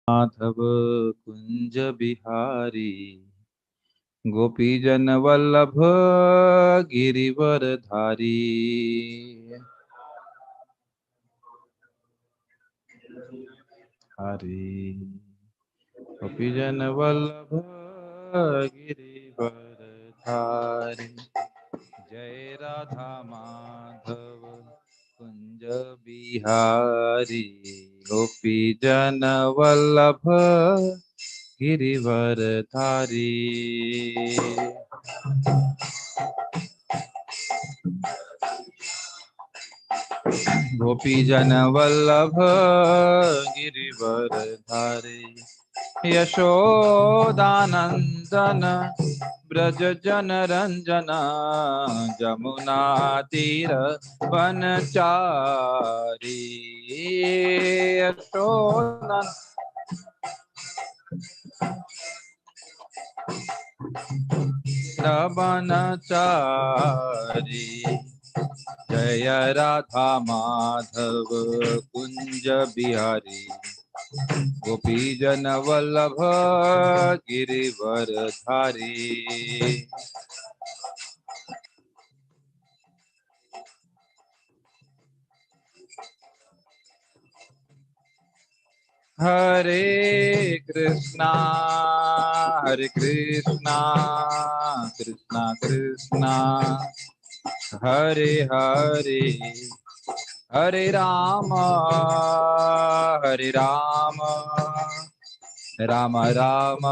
माधव कुंज बिहारी गोपीजन वल्लभ गिरिवर धारी। हरि गोपीजन वल्लभ गिरिवर धारी। जय राधा माधव कुंज बिहारी गोपीजन वल्लभ गिरिवर धारी। गोपीजन वल्लभ गिरिवर धारी यशोदानंदन ब्रज जन रंजन जमुना तीर वनचारी। यशोदानंदन वनचारी। जय राधा माधव कुंज बिहारी गोपीजन वल्लभ गिरिवर धारी। हरे कृष्णा कृष्णा कृष्णा हरे हरे हरे राम राम राम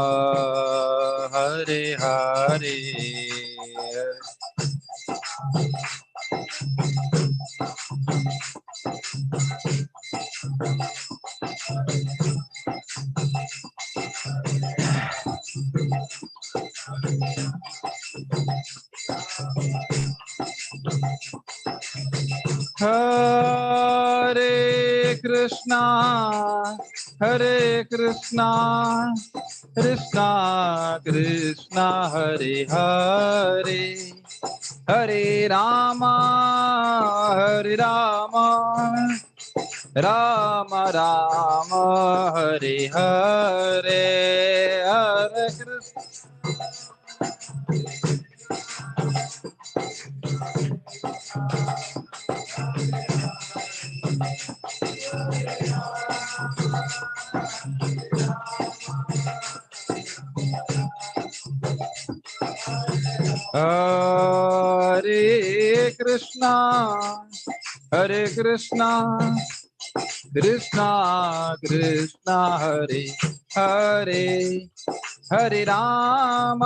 हरे हरे। हरे कृष्णा कृष्णा कृष्णा हरे हरे हरे राम राम राम हरे हरे। हरे कृष्ण हरे कृष्णा कृष्णा कृष्णा हरे हरे हरे राम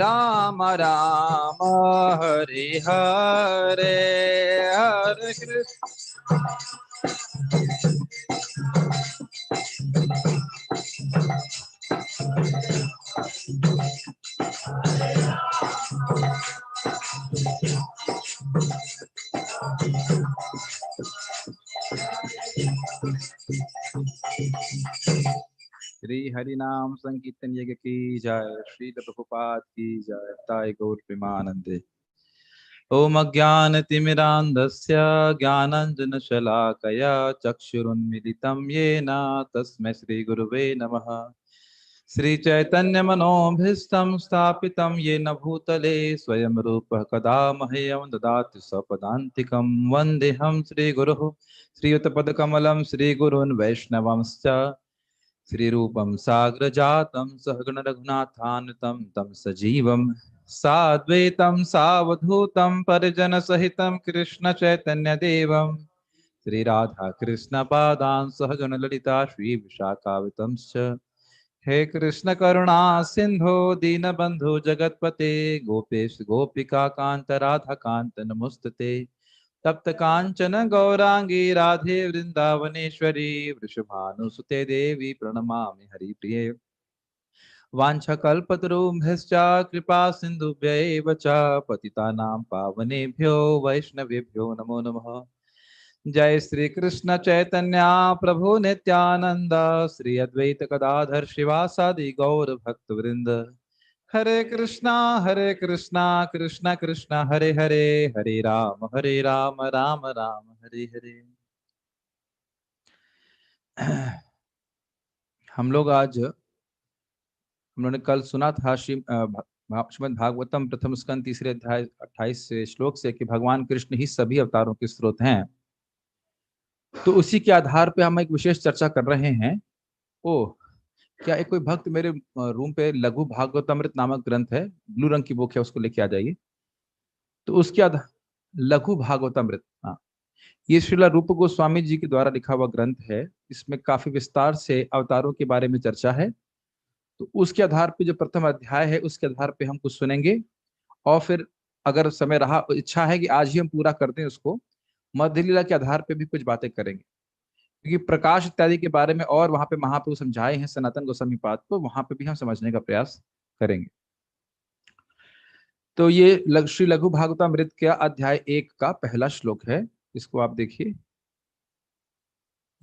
राम राम हरे हरे। हरे कृष्ण श्री हरि नाम संकीर्तन यज्ञ की जय। श्री प्रभुपाद की जय। ताय गौर प्रेमानंदे। ओम अज्ञानतिमिरान्धस्य ज्ञानाञ्जनशलाकया चक्षुरुन्मिलितं येन तस्मै श्रीगुरुवे नमः। श्रीचैतन्यमनोभीष्टं स्थापितं येन भूतले स्वयं रूपः कदा मह्यं ददाति स्वपदान्तिकं। वन्देऽहं श्रीगुरुः श्रीयुतपदकमलं श्रीगुरून् वैष्णवंश्च श्रीरूपं साग्रजातं सहगण रघुनाथान्वितं तं सजीवं साद्वैतं सावधूतं परिजनसहितं कृष्ण चैतन्य देवं श्री राधा कृष्ण पादान् सहगण ललिता श्री विशाखावितंश्च। हे कृष्ण करुणा सिंधु दीनबंधु जगतपते गोपेश गोपिका कांत राधा कांत नमोस्तुते। तप्त कांचन गौरांगी राधे वृंदावनेश्वरी वृषभानुसुते देवी प्रणमामि हरिप्रिये। वाञ्छकल्पतरुभ्यश्च कृपा सिन्धुभ्यैव च पतितानां पावनेभ्यो वैष्णवेभ्यो नमो नमः। जय श्री कृष्ण चैतन्य प्रभु नित्यानंद श्री अद्वैत गदाधर शिवासादि गौर भक्त वृंद। हरे कृष्णा कृष्णा कृष्णा हरे हरे हरे राम राम राम हरे हरे। हम लोग आज हम लोगों ने कल सुना था श्रीमद् भागवतम प्रथम स्कंद तीसरे अध्याय 28 से श्लोक से कि भगवान कृष्ण ही सभी अवतारों के स्रोत हैं। तो उसी के आधार पे हम एक विशेष चर्चा कर रहे हैं। ओ, क्या एक कोई भक्त मेरे रूम पे लघु भागवतामृत नामक ग्रंथ है, ब्लू रंग की बुक है, उसको लेके आ जाइए। तो उसके आधार लघु भागवतामृत, हाँ, ये श्रीला रूप गोस्वामी जी के द्वारा लिखा हुआ ग्रंथ है। इसमें काफी विस्तार से अवतारों के बारे में चर्चा है। तो उसके आधार पे जो प्रथम अध्याय है उसके आधार पे हम कुछ सुनेंगे, और फिर अगर समय रहा, इच्छा है कि आज ही हम पूरा कर दें उसको, मध्य लीला के आधार पे भी कुछ बातें करेंगे। क्योंकि प्रकाश इत्यादि के बारे में और वहां पे महाप्रभु समझाए हैं सनातन गोस्वामी पाद, तो वहां पे भी हम समझने का प्रयास करेंगे। तो ये श्री लघु भागवतामृत का अध्याय 1 का पहला श्लोक है। इसको आप देखिए।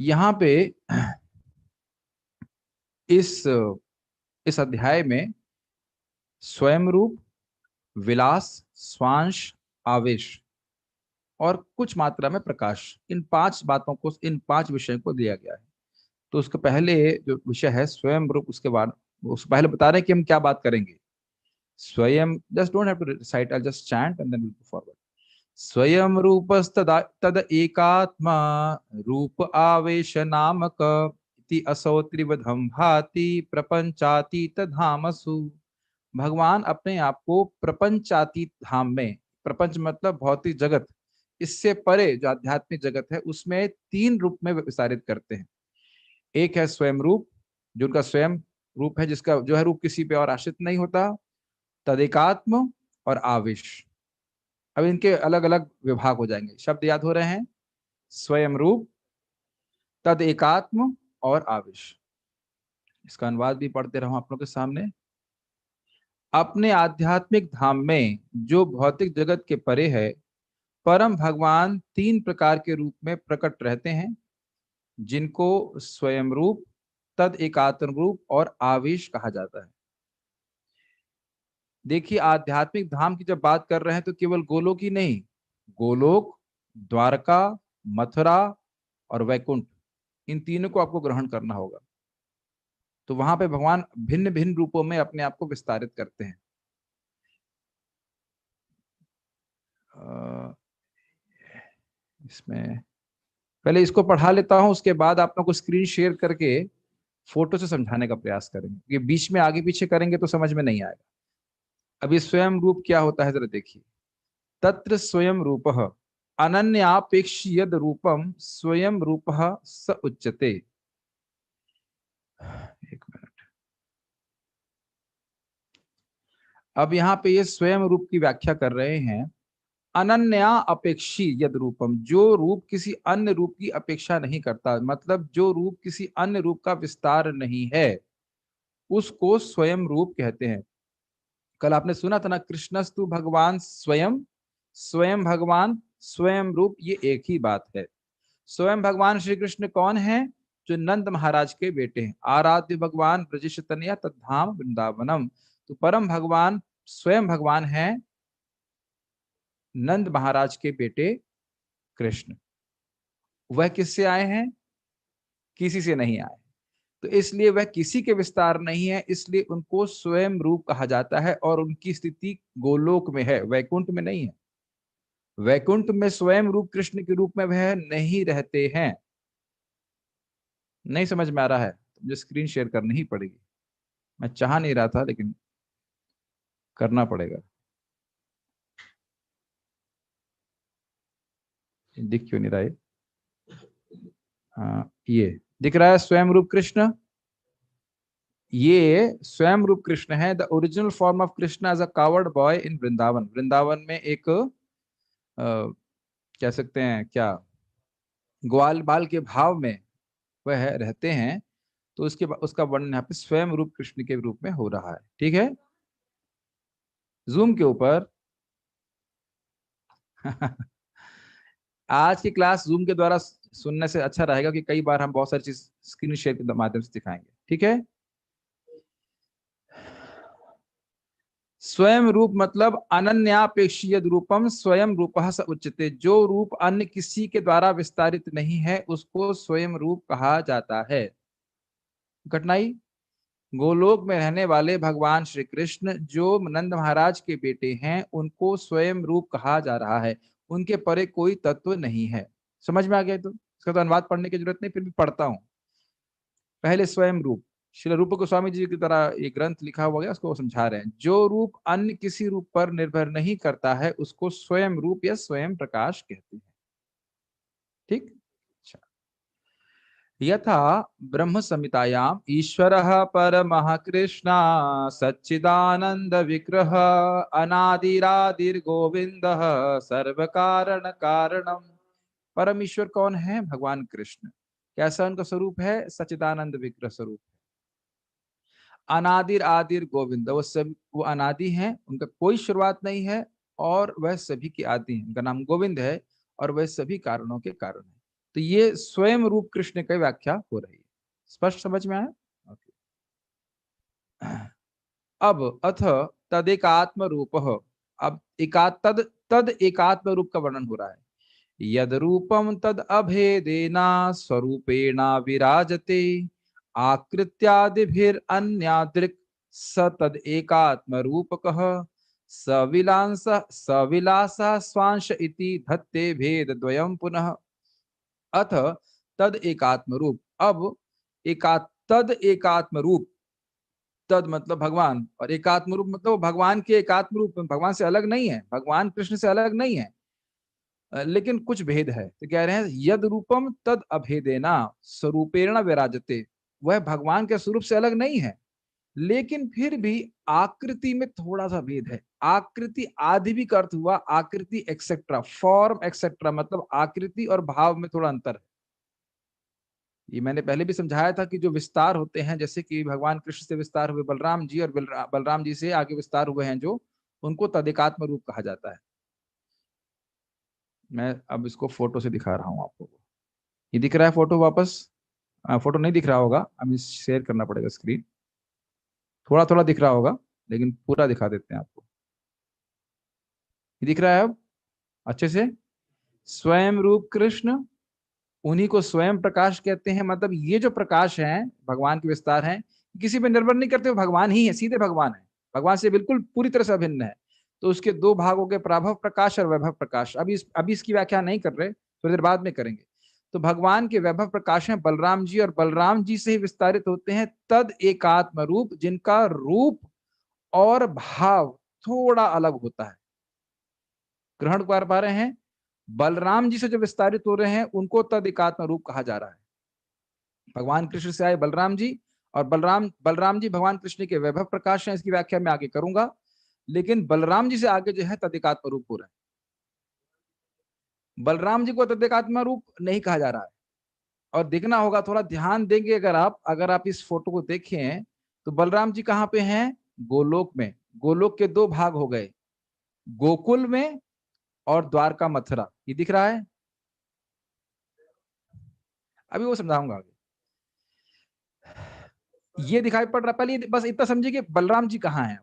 यहाँ पे इस इस अध्याय में स्वयं रूप, विलास, स्वांश, आवेश और कुछ मात्रा में प्रकाश, इन 5 बातों को, इन 5 विषयों को दिया गया है। तो उसके पहले जो विषय है स्वयं रूप, उसके बाद उससे पहले बता रहे हैं कि हम क्या बात करेंगे। स्वयं, just don't have to recite, I just chant and then will go forward. स्वयं रूपस्तदा तद एकात्मा रूप आवेश नामक इति असौ त्रिविधम भाति प्रपंचातीत धामसु। भगवान अपने आप को प्रपंचातीत धाम में, प्रपंच मतलब भौतिक जगत, इससे परे जो आध्यात्मिक जगत है उसमें 3 रूप में विस्तारित करते हैं। एक है स्वयं रूप, जो उनका स्वयं रूप है, जिसका जो है रूप किसी पे और आश्रित नहीं होता। तदेकात्म और आवेश। अब इनके अलग अलग विभाग हो जाएंगे। शब्द याद हो रहे हैं? स्वयं रूप, तद एकात्म और आवेश। इसका अनुवाद भी पढ़ते रहूं आप लोग के सामने। अपने आध्यात्मिक धाम में जो भौतिक जगत के परे है, परम भगवान 3 प्रकार के रूप में प्रकट रहते हैं, जिनको स्वयं रूप, तद एकात्म रूप और आवेश कहा जाता है। देखिए, आध्यात्मिक धाम की जब बात कर रहे हैं तो केवल गोलोक ही नहीं, गोलोक, द्वारका, मथुरा और वैकुंठ, इन तीनों को आपको ग्रहण करना होगा। तो वहां पे भगवान भिन्न भिन्न रूपों में अपने आप को विस्तारित करते हैं। इसमें पहले इसको पढ़ा लेता हूं, उसके बाद आप लोग को स्क्रीन शेयर करके फोटो से समझाने का प्रयास करेंगे, क्योंकि बीच में आगे पीछे करेंगे तो समझ में नहीं आएगा। अभी स्वयं रूप क्या होता है जरा देखिए। तत्र स्वयं रूपः अनन्यापेक्षी यद रूपम स्वयं रूपः स उच्यते। एक मिनट। अब यहाँ पे ये स्वयं रूप की व्याख्या कर रहे हैं। अनन्या अपेक्षी यद रूपम, जो रूप किसी अन्य रूप की अपेक्षा नहीं करता, मतलब जो रूप किसी अन्य रूप का विस्तार नहीं है, उसको स्वयं रूप कहते हैं। कल आपने सुना था ना, कृष्णस्तु भगवान स्वयं, स्वयं भगवान, स्वयं रूप, ये एक ही बात है। स्वयं भगवान श्री कृष्ण कौन है? जो नंद महाराज के बेटे हैं। आराध्य भगवान ब्रजेश तनया तद्धाम वृंदावनम। तो परम भगवान स्वयं भगवान है, नंद महाराज के बेटे कृष्ण। वह किससे आए हैं? किसी से नहीं आए। तो इसलिए वह किसी के विस्तार नहीं है, इसलिए उनको स्वयं रूप कहा जाता है। और उनकी स्थिति गोलोक में है, वैकुंठ में नहीं है। वैकुंठ में स्वयं रूप कृष्ण के रूप में वह नहीं रहते हैं। नहीं समझ में आ रहा है तो मुझे स्क्रीन शेयर करनी ही पड़ेगी। मैं चाह नहीं रहा था लेकिन करना पड़ेगा। दिख क्यों नहीं रहा है? हाँ, ये दिख रहा है स्वयं रूप कृष्ण। ये स्वयं रूप कृष्ण है, the original form of Krishna as a coward boy in Vrindavan. Vrindavan में एक कह सकते हैं क्या, ग्वाल बाल के भाव में वह रहते हैं। तो उसके उसका वर्णन यहाँ पे स्वयं रूप कृष्ण के रूप में हो रहा है। ठीक है, जूम के ऊपर आज की क्लास जूम के द्वारा सुनने से अच्छा रहेगा कि कई बार हम बहुत सारी चीज स्क्रीन शेयर के माध्यम से दिखाएंगे। ठीक है, स्वयं रूप मतलब अनन्यापेक्षी यद रूपम स्वयं रूपः स उच्यते। जो रूप अन्य किसी के द्वारा विस्तारित नहीं है उसको स्वयं रूप कहा जाता है। कठिनाई, गोलोक में रहने वाले भगवान श्री कृष्ण जो नंद महाराज के बेटे हैं उनको स्वयं रूप कहा जा रहा है। उनके परे कोई तत्व नहीं है। समझ में आ गया? तो इसका तो अनुवाद पढ़ने की जरूरत नहीं, फिर भी पढ़ता हूं। पहले स्वयं रूप, श्री रूप गोस्वामी जी की तरह एक ग्रंथ लिखा हुआ है, उसको समझा रहे हैं। जो रूप अन्य किसी रूप पर निर्भर नहीं करता है उसको स्वयं रूप या स्वयं प्रकाश कहते हैं। ठीक। अच्छा। यथा ब्रह्म संहितायाम ईश्वरः परमः कृष्ण सच्चिदानंद विग्रह अनादिरादिर्गोविंदः सर्व कारण कारणम। परम ईश्वर कौन है? भगवान कृष्ण। कैसा उनका स्वरूप है? सच्चिदानंद विग्रह स्वरूप। अनादिर आदिर गोविंद, वो सब वो अनादि हैं, उनका कोई शुरुआत नहीं है और वह सभी के आदि हैं। उनका नाम गोविंद है और वह सभी कारणों के कारण है। तो ये स्वयं रूप कृष्ण की व्याख्या हो रही है। स्पष्ट समझ में आया? ओके। अब अथ तदेकात्म रूप। अब तद तद एकात्म रूप का वर्णन हो रहा है। यद रूपम तद अभेदेना स्वरूपेणा विराजते आकृत्यादिभिर अन्यादृक् स तद एकात्म रूपकः सविलास सविलास स्वांश इति धत्ते भेद द्वयम पुनः। अथ तद एकात्म रूप। अब तद एकात्म रूप, तद मतलब भगवान और एकात्म रूप मतलब वो भगवान के एकात्म रूप में, भगवान से अलग नहीं है, भगवान कृष्ण से अलग नहीं है, लेकिन कुछ भेद है। तो कह रहे हैं यद रूपम तद अभेदेना स्वरूपेण विराजते। वह भगवान के स्वरूप से अलग नहीं है, लेकिन फिर भी आकृति में थोड़ा सा भेद है। आकृति आदि भी का अर्थ हुआ आकृति एक्सेट्रा, फॉर्म एक्सेट्रा, मतलब आकृति और भाव में थोड़ा अंतर है। ये मैंने पहले भी समझाया था कि जो विस्तार होते हैं, जैसे कि भगवान कृष्ण से विस्तार हुए बलराम जी और बलराम जी से आगे विस्तार हुए हैं जो, उनको तदेकात्म रूप कहा जाता है। मैं अब इसको फोटो से दिखा रहा हूँ आपको। ये दिख रहा है फोटो वापस? फोटो नहीं दिख रहा होगा, हमें शेयर करना पड़ेगा स्क्रीन। थोड़ा थोड़ा दिख रहा होगा लेकिन पूरा दिखा देते हैं आपको। ये दिख रहा है अब अच्छे से? स्वयं रूप कृष्ण, उन्हीं को स्वयं प्रकाश कहते हैं। मतलब ये जो प्रकाश है भगवान के विस्तार हैं, किसी पे निर्भर नहीं करते, वो भगवान ही है, सीधे भगवान है, भगवान से बिल्कुल पूरी तरह से अभिन्न है। तो उसके दो भाग हो गए, प्राभव प्रकाश और वैभव प्रकाश। अभी इसकी व्याख्या नहीं कर रहे, थोड़ी देर बाद में करेंगे। तो भगवान के वैभव प्रकाश हैं बलराम जी, और बलराम जी से ही विस्तारित होते हैं तद एकात्म रूप, जिनका रूप और भाव थोड़ा अलग होता है। ग्रहण कर पा रहे हैं? बलराम जी से जो विस्तारित हो रहे हैं उनको तद एकात्म रूप कहा जा रहा है। भगवान कृष्ण से आए बलराम जी, और बलराम जी भगवान कृष्ण के वैभव प्रकाश हैं। इसकी व्याख्या मैं आगे करूंगा, लेकिन बलराम जी से आगे जो है तदेकात्म रूप हो रहा है। बलराम जी को तदेकात्म रूप नहीं कहा जा रहा है। और देखना होगा, थोड़ा ध्यान देंगे अगर आप इस फोटो को देखें तो बलराम जी कहाँ पे हैं? गोलोक में। गोलोक के दो भाग हो गए, गोकुल में और द्वारका मथुरा। ये दिख रहा है? अभी वो समझाऊंगा आगे। ये दिखाई पड़ रहा, पहले बस इतना समझिए कि बलराम जी कहाँ हैं।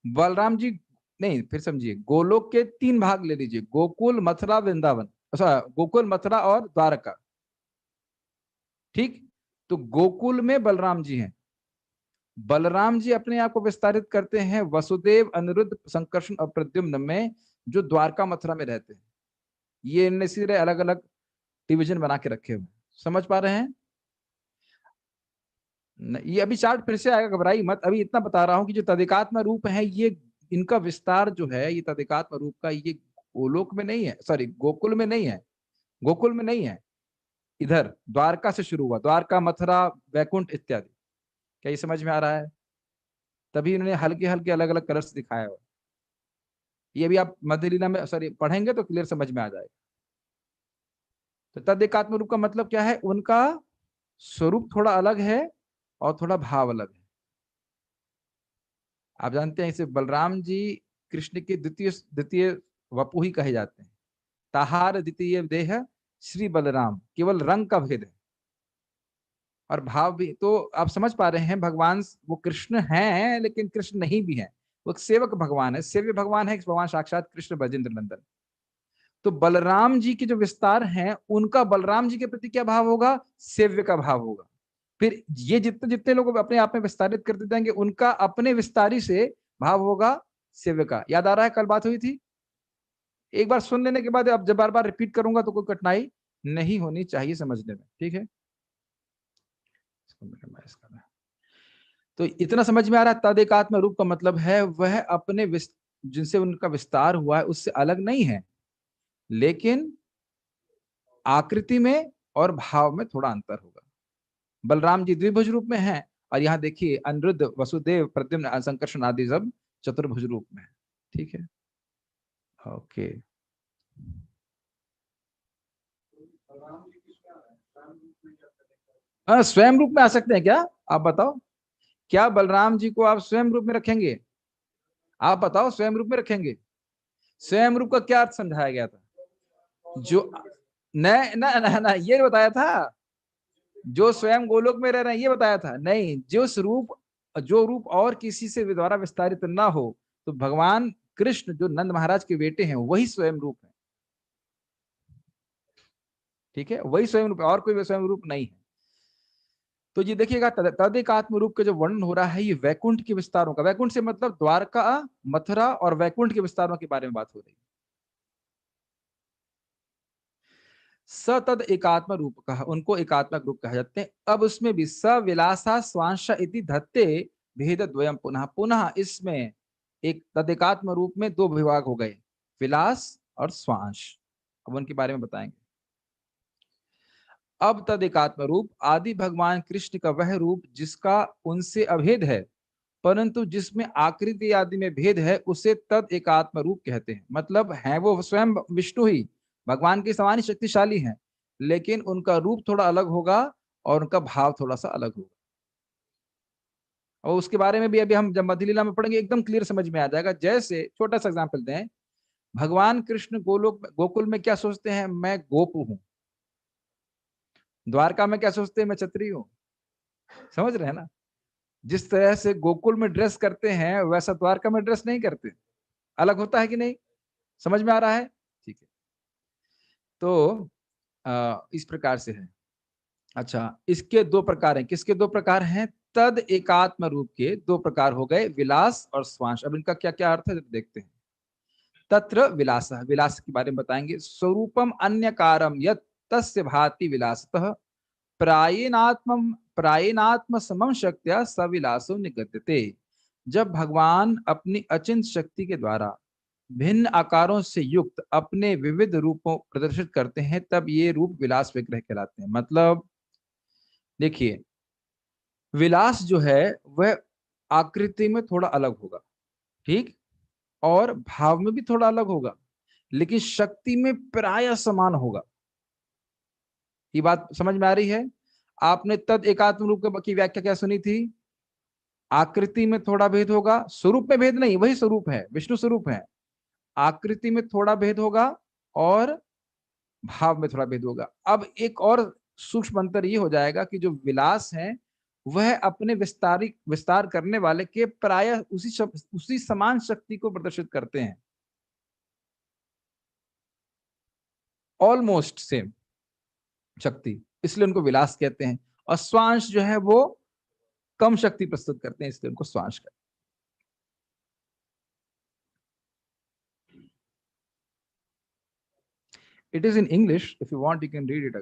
बलराम जी, नहीं फिर समझिए, गोलोक के तीन भाग ले लीजिए, गोकुल मथुरा वृंदावन, अच्छा गोकुल मथुरा और द्वारका। ठीक। तो गोकुल में बलराम जी हैं। बलराम जी अपने आप को विस्तारित करते हैं वसुदेव, अनिरुद्ध, संकर्षण और प्रद्युम्न में, जो द्वारका मथुरा में रहते हैं। ये इनने सीधे अलग अलग डिवीजन बना के रखे हुए। समझ पा रहे हैं? ये अभी चार्ट फिर से आएगा, घबराई मत। अभी इतना बता रहा हूं कि जो तदिकात्म रूप है ये, इनका विस्तार जो है ये तदिकात्म रूप का, ये गोलोक में नहीं है, सॉरी गोकुल में नहीं है, गोकुल में नहीं है, इधर द्वारका से शुरू हुआ, द्वारका मथुरा वैकुंठ इत्यादि। क्या ये समझ में आ रहा है? तभी इन्होंने हल्के हल्के अलग अलग कलर्स दिखाया हुआ। ये भी आप मध्य लीला में सॉरी पढ़ेंगे तो क्लियर समझ में आ जाएगा। तो तदेकात्म रूप का मतलब क्या है? उनका स्वरूप थोड़ा अलग है और थोड़ा भाव अलग है। आप जानते हैं इसे बलराम जी कृष्ण के द्वितीय द्वितीय वपु ही कहे जाते हैं। ताहार द्वितीय देह श्री बलराम, केवल रंग का भेद है और भाव भी। तो आप समझ पा रहे हैं, भगवान वो कृष्ण हैं लेकिन कृष्ण नहीं भी हैं। वो एक सेवक भगवान है, सेव्य भगवान है, भगवान साक्षात कृष्ण ब्रजेंद्र नंदन। तो बलराम जी के जो विस्तार हैं उनका बलराम जी के प्रति क्या भाव होगा, सेव्य का भाव होगा। फिर ये जितने जितने लोग अपने आप में विस्तारित करते जाएंगे उनका अपने विस्तारी से भाव होगा सेव्य का। याद आ रहा है कल बात हुई थी? एक बार सुन लेने के बाद अब जब बार बार रिपीट करूंगा तो कोई कठिनाई नहीं होनी चाहिए समझने में, ठीक है? तो इतना समझ में आ रहा है, तदेकात्म रूप का मतलब है वह अपने जिनसे उनका विस्तार हुआ है उससे अलग नहीं है, लेकिन आकृति में और भाव में थोड़ा अंतर होगा। बलराम जी द्विभुज रूप में हैं, और यहाँ देखिए अनिरुद्ध, वसुदेव, प्रद्युम्न, संकर्षण आदि सब चतुर्भुज रूप में है। ठीक है, ओके। हाँ, स्वयं रूप में आ सकते हैं क्या? आप बताओ, क्या बलराम जी को आप स्वयं रूप में रखेंगे? आप बताओ, स्वयं रूप में रखेंगे? स्वयं रूप का क्या अर्थ समझाया गया था? जो न न न, न ये बताया था जो स्वयं गोलोक में रह रहे हैं, ये बताया था नहीं। जो रूप और किसी से द्वारा विस्तारित ना हो, तो भगवान कृष्ण जो नंद महाराज के बेटे हैं वही स्वयं रूप है। ठीक है, वही स्वयं रूप है, और कोई स्वयं रूप नहीं है। तो ये देखिएगा, तदेकात्म रूप का जो वर्णन हो रहा है ये वैकुंठ के विस्तारों का, वैकुंठ से मतलब द्वारका, मथुरा और वैकुंठ के विस्तारों के बारे में बात हो रही है। सतद एकात्म रूप कहा, उनको एकात्मक रूप कहा जाते हैं। अब उसमें भी सविलासा स्वांश इति धत्ते भेद द्वयम, पुनः पुनः इसमें एक तदेकात्म रूप में दो विभाग हो गए, विलास और स्वांश। अब उनके बारे में बताएंगे। अब तद एकात्म रूप आदि भगवान कृष्ण का वह रूप जिसका उनसे अभेद है, परंतु जिसमें आकृति आदि में भेद है, उसे तद एकात्म रूप कहते हैं। मतलब है वो स्वयं विष्णु ही, भगवान के समान ही शक्तिशाली हैं, लेकिन उनका रूप थोड़ा अलग होगा और उनका भाव थोड़ा सा अलग होगा। और उसके बारे में भी अभी हम जब मध्य लीला में पढ़ेंगे एकदम क्लियर समझ में आ जाएगा। जैसे छोटा सा एग्जाम्पल दें, भगवान कृष्ण गोकुल में क्या सोचते हैं, मैं गोप हूं। द्वारका में क्या सोचते हैं, मैं क्षत्रिय हूँ। समझ रहे हैं ना? जिस तरह से गोकुल में ड्रेस करते हैं वैसा द्वारका में ड्रेस नहीं करते, अलग होता है कि नहीं? समझ में आ रहा है? ठीक है, तो इस प्रकार से है। अच्छा, इसके दो प्रकार हैं। किसके दो प्रकार हैं? तद एकात्म रूप के दो प्रकार हो गए, विलास और स्वांश। अब इनका क्या क्या अर्थ है देखते हैं। तत्र विलास, विलास के बारे में बताएंगे। स्वरूपम अन्य कारम यत तस्य भाति विलासतः प्रायेनात्म समम शक्त्या सविलासो निगद्यते। जब भगवान अपनी अचिंत शक्ति के द्वारा भिन्न आकारों से युक्त अपने विविध रूपों प्रदर्शित करते हैं, तब ये रूप विलास विग्रह कहलाते हैं। मतलब देखिए, विलास जो है वह आकृति में थोड़ा अलग होगा, ठीक, और भाव में भी थोड़ा अलग होगा, लेकिन शक्ति में प्राय समान होगा। ये बात समझ में आ रही है? आपने तद एकात्म रूप की व्याख्या क्या सुनी थी? आकृति में थोड़ा भेद होगा, स्वरूप में भेद नहीं, वही स्वरूप है, विष्णु स्वरूप है। आकृति में थोड़ा भेद होगा और भाव में थोड़ा भेद होगा। अब एक और सूक्ष्म अंतर ये हो जाएगा कि जो विलास है वह अपने विस्तार करने वाले के प्राय उसी समान शक्ति को प्रदर्शित करते हैं, ऑलमोस्ट सेम शक्ति, इसलिए उनको विलास कहते हैं। और स्वांश जो है वो कम शक्ति प्रस्तुत करते हैं, इसलिए उनको स्वांश कहते हैं। It is in English, if you want you can read it.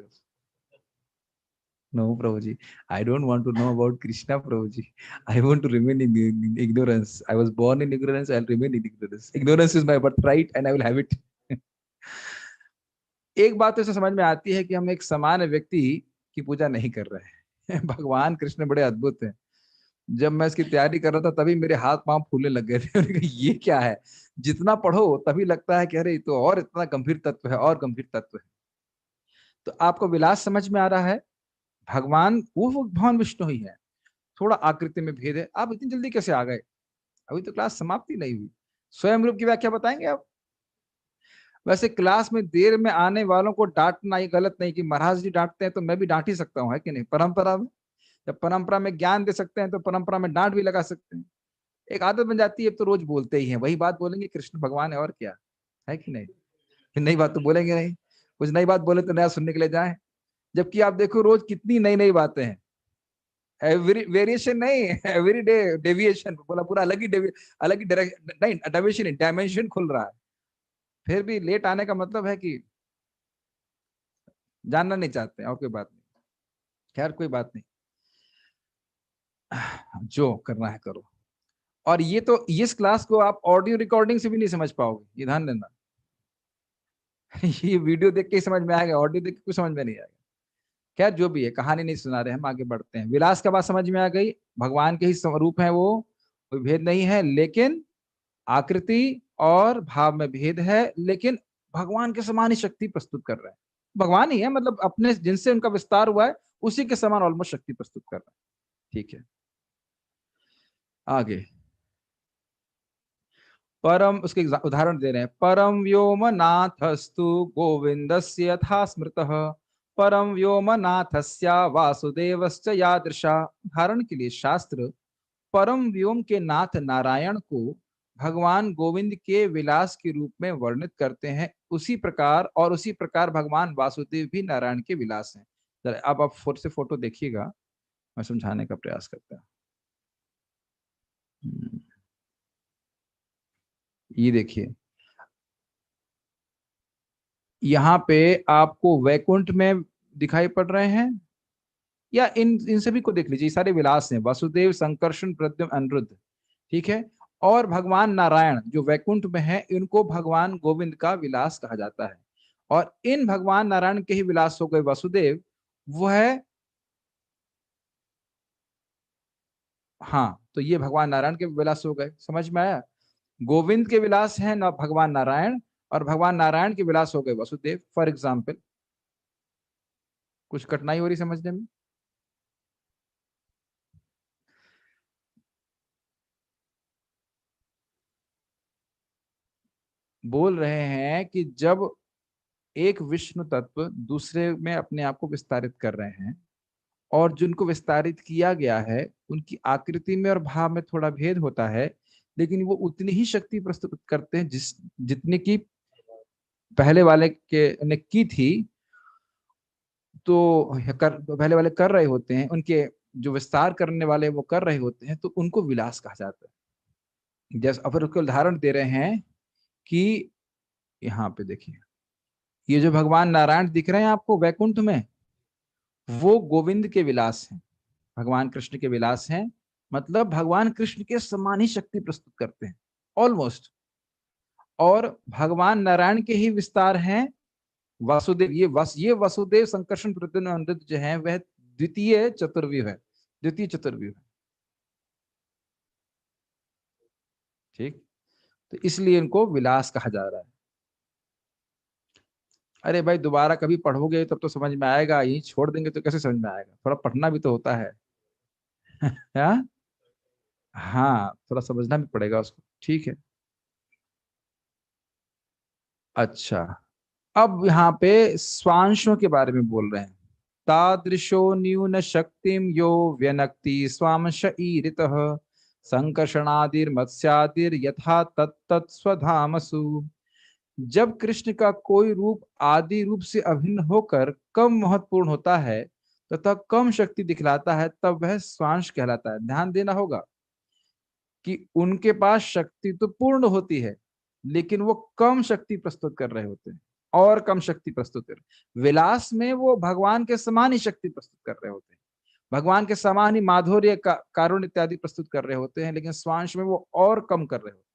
No, Prabhuji. I don't want to know about Krishna, Prabhuji. I want to remain in ignorance. I was born in ignorance. I'll remain in ignorance. Ignorance is my birthright, and I will have it. एक बात तो इसे समझ में आती है कि हम एक सामान्य व्यक्ति की पूजा नहीं कर रहे हैं। भगवान कृष्ण बड़े अद्भुत हैं। जब मैं इसकी तैयारी कर रहा था तभी मेरे हाथ पांव फूलने लग गए थे। मैंने कहा, ये क्या है? जितना पढ़ो तभी लगता है कि अरे तो और इतना गंभीर तत्व है, और गंभीर तत्व है। तो आपको विलास समझ में आ रहा है? भगवान वो भगवान विष्णु ही है, थोड़ा आकृति में भेद है। आप इतनी जल्दी कैसे आ गए? अभी तो क्लास समाप्ति नहीं हुई। स्वयं रूप की व्याख्या बताएंगे आप? वैसे क्लास में देर में आने वालों को डांटना ये गलत नहीं, कि महाराज जी डांटते हैं तो मैं भी डांट ही सकता हूँ, है कि नहीं? परंपरा में, जब परंपरा में ज्ञान दे सकते हैं तो परंपरा में डांट भी लगा सकते हैं। एक आदत बन जाती है, तो रोज बोलते ही हैं, वही बात बोलेंगे, कृष्ण भगवान है और क्या है कि नहीं। फिर नई बात तो बोलेंगे नहीं, कुछ नई बात बोले तो नया सुनने के लिए जाए। जबकि आप देखो रोज कितनी नई नई बातें हैं, एवरी वेरिएशन नहीं, एवरी डे डेविएशन बोला, पूरा अलग ही अलग ही डायरेक्शन नहीं, डेविएशन डायमेंशन खुल रहा है। फिर भी लेट आने का मतलब है कि जानना नहीं चाहते हैं, और कोई बात नहीं। खैर कोई बात नहीं, जो करना है करो। और ये तो इस क्लास को आप ऑडियो रिकॉर्डिंग से भी नहीं समझ पाओगे, ये ध्यान देना। ये वीडियो देख के ही समझ में आएगा, ऑडियो देख के कुछ समझ में नहीं आएगा। खैर जो भी है, कहानी नहीं सुना रहे हम, आगे बढ़ते हैं। विलास का बात समझ में आ गई, भगवान के ही स्वरूप है वो, कोई भेद नहीं है, लेकिन आकृति और भाव में भेद है, लेकिन भगवान के समान ही शक्ति प्रस्तुत कर रहे हैं। भगवान ही है, मतलब अपने जिनसे उनका विस्तार हुआ है उसी के समान ऑलमोस्ट शक्ति प्रस्तुत कर रहे हैं। ठीक है, आगे परम, उसके उदाहरण दे रहे हैं। परम व्योमनाथस्तु गोविंदस्य यथा स्मृतः, परम व्योमनाथस्य वासुदेवश्च यादृशा। उदाहरण के लिए शास्त्र परम व्योम के नाथ नारायण को भगवान गोविंद के विलास के रूप में वर्णित करते हैं, उसी प्रकार, और उसी प्रकार भगवान वासुदेव भी नारायण के विलास हैं। जरा अब आप फोटो से फोटो देखिएगा, मैं समझाने का प्रयास करता हूँ। ये देखिए, यहाँ पे आपको वैकुंठ में दिखाई पड़ रहे हैं, या इन इन सभी को देख लीजिए, सारे विलास हैं, वासुदेव, संकर्षण, प्रद्युम्न, अनिरुद्ध। ठीक है, और भगवान नारायण जो वैकुंठ में है, इनको भगवान गोविंद का विलास कहा जाता है। और इन भगवान नारायण के ही विलास हो गए वासुदेव, वो है, हाँ, तो ये भगवान नारायण के विलास हो गए, समझ में आया। गोविंद के विलास हैं ना भगवान नारायण, और भगवान नारायण के विलास हो गए वसुदेव। फॉर एग्जाम्पल, कुछ कठिनाई हो रही समझने में? बोल रहे हैं कि जब एक विष्णु तत्व दूसरे में अपने आप को विस्तारित कर रहे हैं, और जिनको विस्तारित किया गया है उनकी आकृति में और भाव में थोड़ा भेद होता है, लेकिन वो उतनी ही शक्ति प्रस्तुत करते हैं जितनी की पहले वाले के ने की थी। तो पहले वाले कर रहे होते हैं, उनके जो विस्तार करने वाले वो कर रहे होते हैं, तो उनको विलास कहा जाता है। जैसे अब उसके उदाहरण दे रहे हैं कि यहाँ पे देखिए, ये जो भगवान नारायण दिख रहे हैं आपको वैकुंठ में, वो गोविंद के विलास हैं, भगवान कृष्ण के विलास हैं। मतलब भगवान कृष्ण के समान ही शक्ति प्रस्तुत करते हैं ऑलमोस्ट। और भगवान नारायण के ही विस्तार हैं वासुदेव। ये वसुदेव, संकर्षण, प्रद्युम्न, अनिरुद्ध जो है वह द्वितीय चतुर्व्यूह है, द्वितीय चतुर्व्यूह है। ठीक, तो इसलिए इनको विलास कहा जा रहा है। अरे भाई, दोबारा कभी पढ़ोगे तब तो समझ में आएगा, यही छोड़ देंगे तो कैसे समझ में आएगा, थोड़ा पढ़ना भी तो होता है। हाँ, हाँ, थोड़ा समझना भी पड़ेगा उसको। ठीक है, अच्छा, अब यहाँ पे स्वांशों के बारे में बोल रहे हैं। तादृशो न्यून शक्तिम यो व्यनक्ति स्वांश ईरितः, संकर्षणादिर मत्स्यादिर यथा तत्तत् स्वधामसु। जब कृष्ण का कोई रूप आदि रूप से अभिन्न होकर कम महत्वपूर्ण होता है तथा कम शक्ति दिखलाता है, तब वह स्वांश कहलाता है। ध्यान देना होगा कि उनके पास शक्ति तो पूर्ण होती है, लेकिन वो कम शक्ति प्रस्तुत कर रहे होते हैं, और कम शक्ति प्रस्तुत कर, विलास में वो भगवान के समान ही शक्ति प्रस्तुत कर रहे होते हैं, भगवान के समान ही माधुर्य का कारुण्य इत्यादि प्रस्तुत कर रहे होते हैं, लेकिन स्वांश में वो और कम कर रहे होते हैं।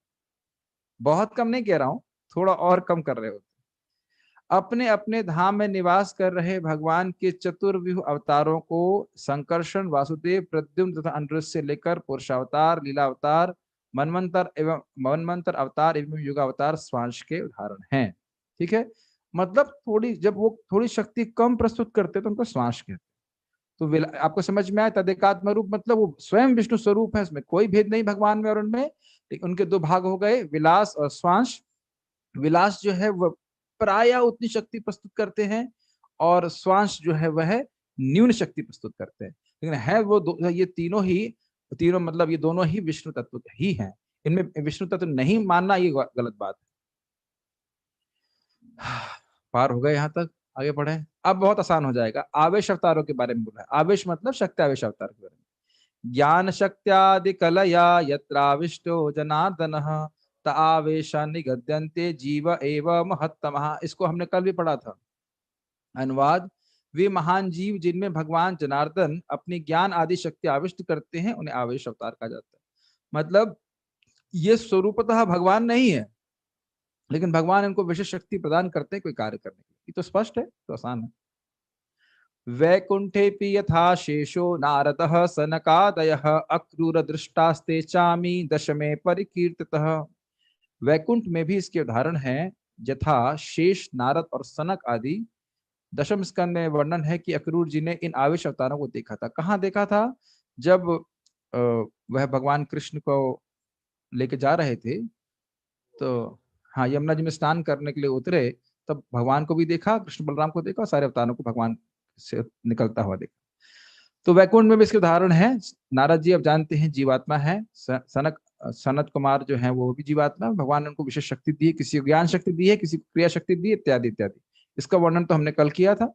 बहुत कम नहीं कह रहा हूं, थोड़ा और कम कर रहे होते हैं। अपने अपने धाम में निवास कर रहे भगवान के चतुर्व्यूह अवतारों को संकर्षण, वासुदेव, प्रद्युम्न तथा अनिरुद्ध से लेकर पुरुषावतार, लीलावतार, मनमंत्र अवतार एवं युगावतार स्वांश के उदाहरण हैं। ठीक है, मतलब थोड़ी, जब वो थोड़ी शक्ति कम प्रस्तुत करते तो उनको स्वांश कहते। तो आपको समझ में आया, तदेकात्म रूप मतलब वो स्वयं विष्णु स्वरूप है, उसमें कोई भेद नहीं भगवान में और उनमें, लेकिन उनके दो भाग हो गए, विलास और स्वांश। विलास जो है वह प्राय उतनी शक्ति प्रस्तुत करते हैं, और श्वास जो है वह न्यून शक्ति प्रस्तुत करते हैं, लेकिन है वो ये तीनों ही तीनों मतलब ये दोनों ही विष्णु तत्व ही हैं, इनमें विष्णु तत्व नहीं मानना ये गलत बात है। पार हो गए यहाँ तक, आगे बढ़े। अब बहुत आसान हो जाएगा। आवेश अवतारों के बारे में बोला है। आवेश मतलब शक्ति आवेश अवतार के बारे में। ज्ञान शक्त्यादि कलया यत्राविष्टो जनार्दन त आवेश निगद्यन्ते जीव एव महत्तमः। इसको हमने कल भी पढ़ा था। अनुवाद, वे महान जीव जिनमें भगवान जनार्दन अपनी ज्ञान आदि शक्ति आविष्ट करते हैं उन्हें आवेश अवतार कहा जाता है। मतलब ये स्वरूपतः भगवान नहीं है, लेकिन भगवान इनको विशेष शक्ति प्रदान करते हैं कोई कार्य करने के लिए। ये तो स्पष्ट है, तो आसान है। वैकुंठेऽपि यथा शेषो नारदः सनकादयः अक्रूर दृष्टास्ते चामी दशमे परिकीर्तितः। वैकुंठ में भी इसके उदाहरण हैं, यथा शेष, नारद और सनक आदि। दशम स्कंद में वर्णन है कि अक्रूर जी ने इन आवेश अवतारों को देखा था। कहाँ देखा था? जब वह भगवान कृष्ण को लेके जा रहे थे, तो हाँ, यमुना जी में स्नान करने के लिए उतरे, तब भगवान को भी देखा, कृष्ण बलराम को देखा और सारे अवतारों को भगवान से निकलता हुआ देखा। तो वैकुंठ में भी इसके उदाहरण है। नारद जी अब जानते हैं जीवात्मा है, सनत कुमार जो है वो भी जीवात्मा है। भगवान ने उनको विशेष शक्ति दी है, किसी को ज्ञान शक्ति दी है, किसी को क्रिया शक्ति दी, इत्यादि इत्यादि। इसका वर्णन तो हमने कल किया था।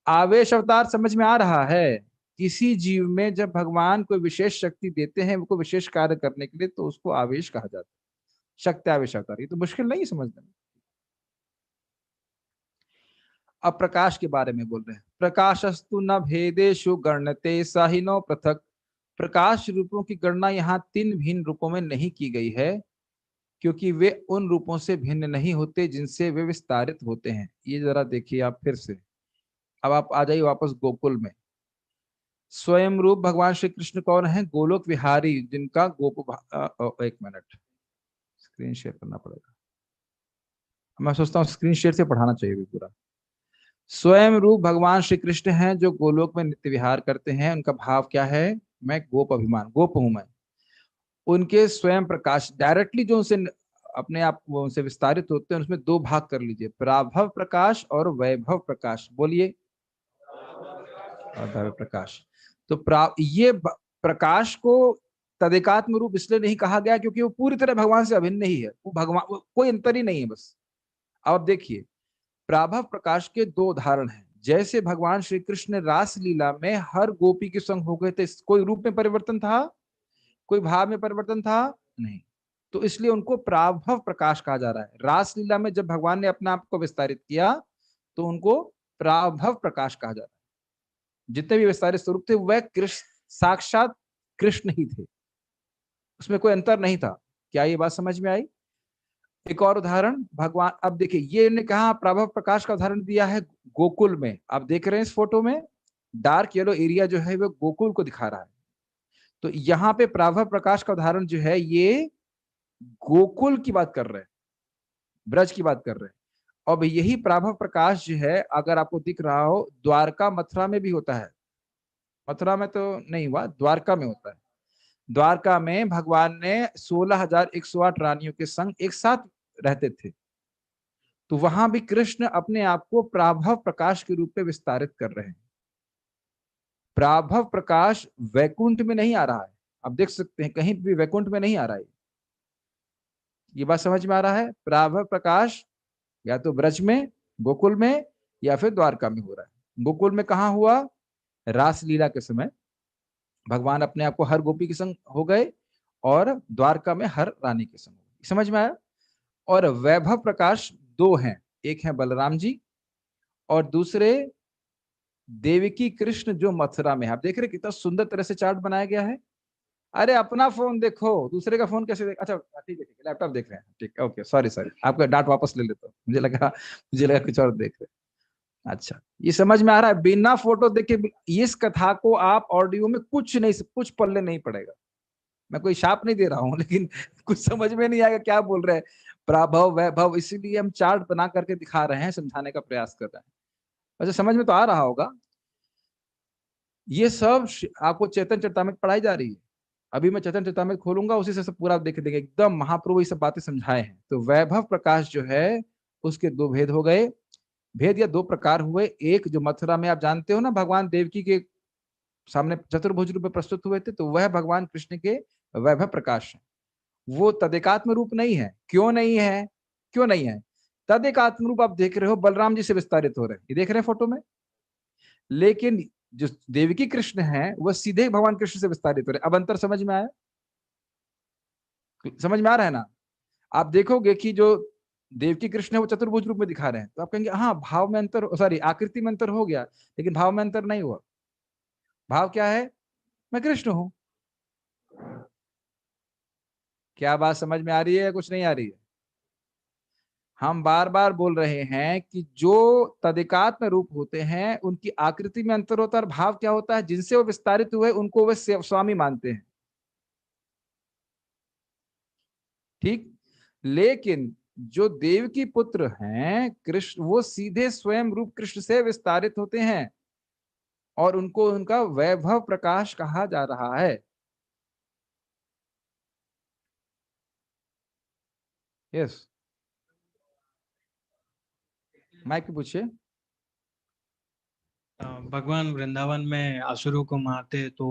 आवेश अवतार समझ में आ रहा है? किसी जीव में जब भगवान कोई विशेष शक्ति देते हैं वो विशेष कार्य करने के लिए, तो उसको आवेश कहा जाता है, शक्ति आवेश अवतार। ये तो मुश्किल नहीं समझना। अब प्रकाश के बारे में बोल रहे हैं। प्रकाशस्तु न भेदेषु गण्यते साहिनो पृथक। प्रकाश रूपों की गणना यहाँ तीन भिन्न रूपों में नहीं की गई है, क्योंकि वे उन रूपों से भिन्न नहीं होते जिनसे वे विस्तारित होते हैं। ये जरा देखिए आप फिर से। अब आप आ जाइए वापस गोकुल में। स्वयं रूप भगवान श्री कृष्ण कौन है? गोलोक विहारी, जिनका एक मिनट, स्क्रीन शेयर करना पड़ेगा। मैं सोचता हूँ स्क्रीन शेयर से पढ़ाना चाहिए भी पूरा। स्वयं रूप भगवान श्री कृष्ण हैं जो गोलोक में नित्य विहार करते हैं। उनका भाव क्या है? मैं गोप अभिमान, गोप हूं मैं। उनके स्वयं प्रकाश डायरेक्टली जो उनसे अपने आप वो उनसे विस्तारित होते हैं, उसमें दो भाग कर लीजिए, प्राभव प्रकाश और वैभव प्रकाश। बोलिए, वैभव प्रकाश। तो प्रकाश को तदेकात्म रूप इसलिए नहीं कहा गया क्योंकि वो पूरी तरह भगवान से अभिन्न ही है। वो भगवान, कोई अंतर ही नहीं है बस। अब देखिए, प्राभव प्रकाश के दो उदाहरण हैं। जैसे भगवान श्री कृष्ण रास लीला में हर गोपी के संग हो गए थे, कोई रूप में परिवर्तन था? कोई भाव में परिवर्तन था? नहीं। तो इसलिए उनको प्राभव प्रकाश कहा जा रहा है। रास लीला में जब भगवान ने अपने आप को विस्तारित किया, तो उनको प्राभव प्रकाश कहा जा रहा है। जितने भी विस्तारित स्वरूप थे वह कृष्ण, साक्षात कृष्ण ही थे, उसमें कोई अंतर नहीं था। क्या ये बात समझ में आई? एक और उदाहरण भगवान, अब देखिए, ये ने कहा प्रभव प्रकाश का उदाहरण दिया है गोकुल में। आप देख रहे हैं इस फोटो में डार्क येलो एरिया जो है वो गोकुल को दिखा रहा है। तो यहाँ पे प्रभव प्रकाश का उदाहरण जो है ये गोकुल की बात कर रहे हैं, ब्रज की बात कर रहे हैं। अब यही प्रभव प्रकाश जो है, अगर आपको दिख रहा हो, द्वारका मथुरा में भी होता है। मथुरा में तो नहीं हुआ, द्वारका में होता है। द्वारका में भगवान ने 16,108 रानियों के संग एक साथ रहते थे। तो वहां भी कृष्ण अपने आप को प्राभव प्रकाश के रूप में विस्तारित कर रहे हैं। प्राभव प्रकाश वैकुंठ में नहीं आ रहा है। आप देख सकते हैं कहीं भी वैकुंठ में नहीं आ रहा है। ये बात समझ में आ रहा है? प्राभव प्रकाश या तो ब्रज में, गोकुल में, या फिर द्वारका में हो रहा है। गोकुल में कहाँ हुआ? रास लीला के समय भगवान अपने आप को हर गोपी के संग हो गए, और द्वारका में हर रानी के संग। समझ में आया? और वैभव प्रकाश दो हैं, एक है बलराम जी और दूसरे देवकी कृष्ण जो मथुरा में है। आप देख रहे कितना सुंदर तरह से चार्ट बनाया गया है। अरे अपना फोन देखो, दूसरे का फोन कैसे देख? अच्छा ठीक है, लैपटॉप देख रहे हैं, ठीक है, ओके, सॉरी सॉरी, आपका डांट वापस ले लेता हूँ। मुझे लगा कुछ और देख रहे हैं। अच्छा, ये समझ में आ रहा है? बिना फोटो देखे इस कथा को आप ऑडियो में कुछ पढ़ने नहीं पड़ेगा। मैं कोई शाप नहीं दे रहा हूँ, लेकिन कुछ समझ में नहीं आएगा क्या बोल रहे हैं। प्रभव वैभव, इसीलिए हम चार्ट बना करके दिखा रहे हैं, समझाने का प्रयास कर रहे हैं। वैसे समझ में तो आ रहा होगा। ये सब आपको चैतन्य चरितामृत पढ़ाई जा रही है। अभी मैं चैतन्य चरितामृत खोलूंगा, उसी से सब पूरा देख देंगे, एकदम महाप्रभु ये सब बातें समझाए हैं। तो वैभव प्रकाश जो है उसके दो भेद हो गए। भेद या दो प्रकार हुए। एक जो मथुरा में आप जानते हो ना, भगवान देवकी के सामने चतुर्भुज रूप में प्रस्तुत हुए थे, तो वह भगवान कृष्ण के वैभव प्रकाश है। वो तदेकात्म रूप नहीं है। क्यों नहीं है? क्यों नहीं है? तदेकात्म रूप आप देख रहे हो बलराम जी से विस्तारित हो रहे हैं, ये देख रहे हैं फोटो में, लेकिन जो देवकी कृष्ण है वह सीधे भगवान कृष्ण से विस्तारित हो रहे हैं। अब अंतर समझ में आया? समझ में आ रहा है ना? आप देखोगे कि जो देवकी कृष्ण है वो चतुर्भुज रूप में दिखा रहे हैं, तो आप कहेंगे हाँ भाव में अंतर, सॉरी आकृति में अंतर हो गया, लेकिन भाव में अंतर नहीं हुआ। भाव क्या है? मैं कृष्ण हूं। क्या बात समझ में आ रही है या कुछ नहीं आ रही है? हम बार बार बोल रहे हैं कि जो तदिकात्म रूप होते हैं उनकी आकृति में अंतर होता है, और भाव क्या होता है? जिनसे वो विस्तारित हुए उनको वे स्वामी मानते हैं। ठीक। लेकिन जो देव की पुत्र हैं कृष्ण, वो सीधे स्वयं रूप कृष्ण से विस्तारित होते हैं, और उनको उनका वैभव प्रकाश कहा जा रहा है। यस, माइक पे पूछिए। भगवान वृंदावन में असुरों को मारते तो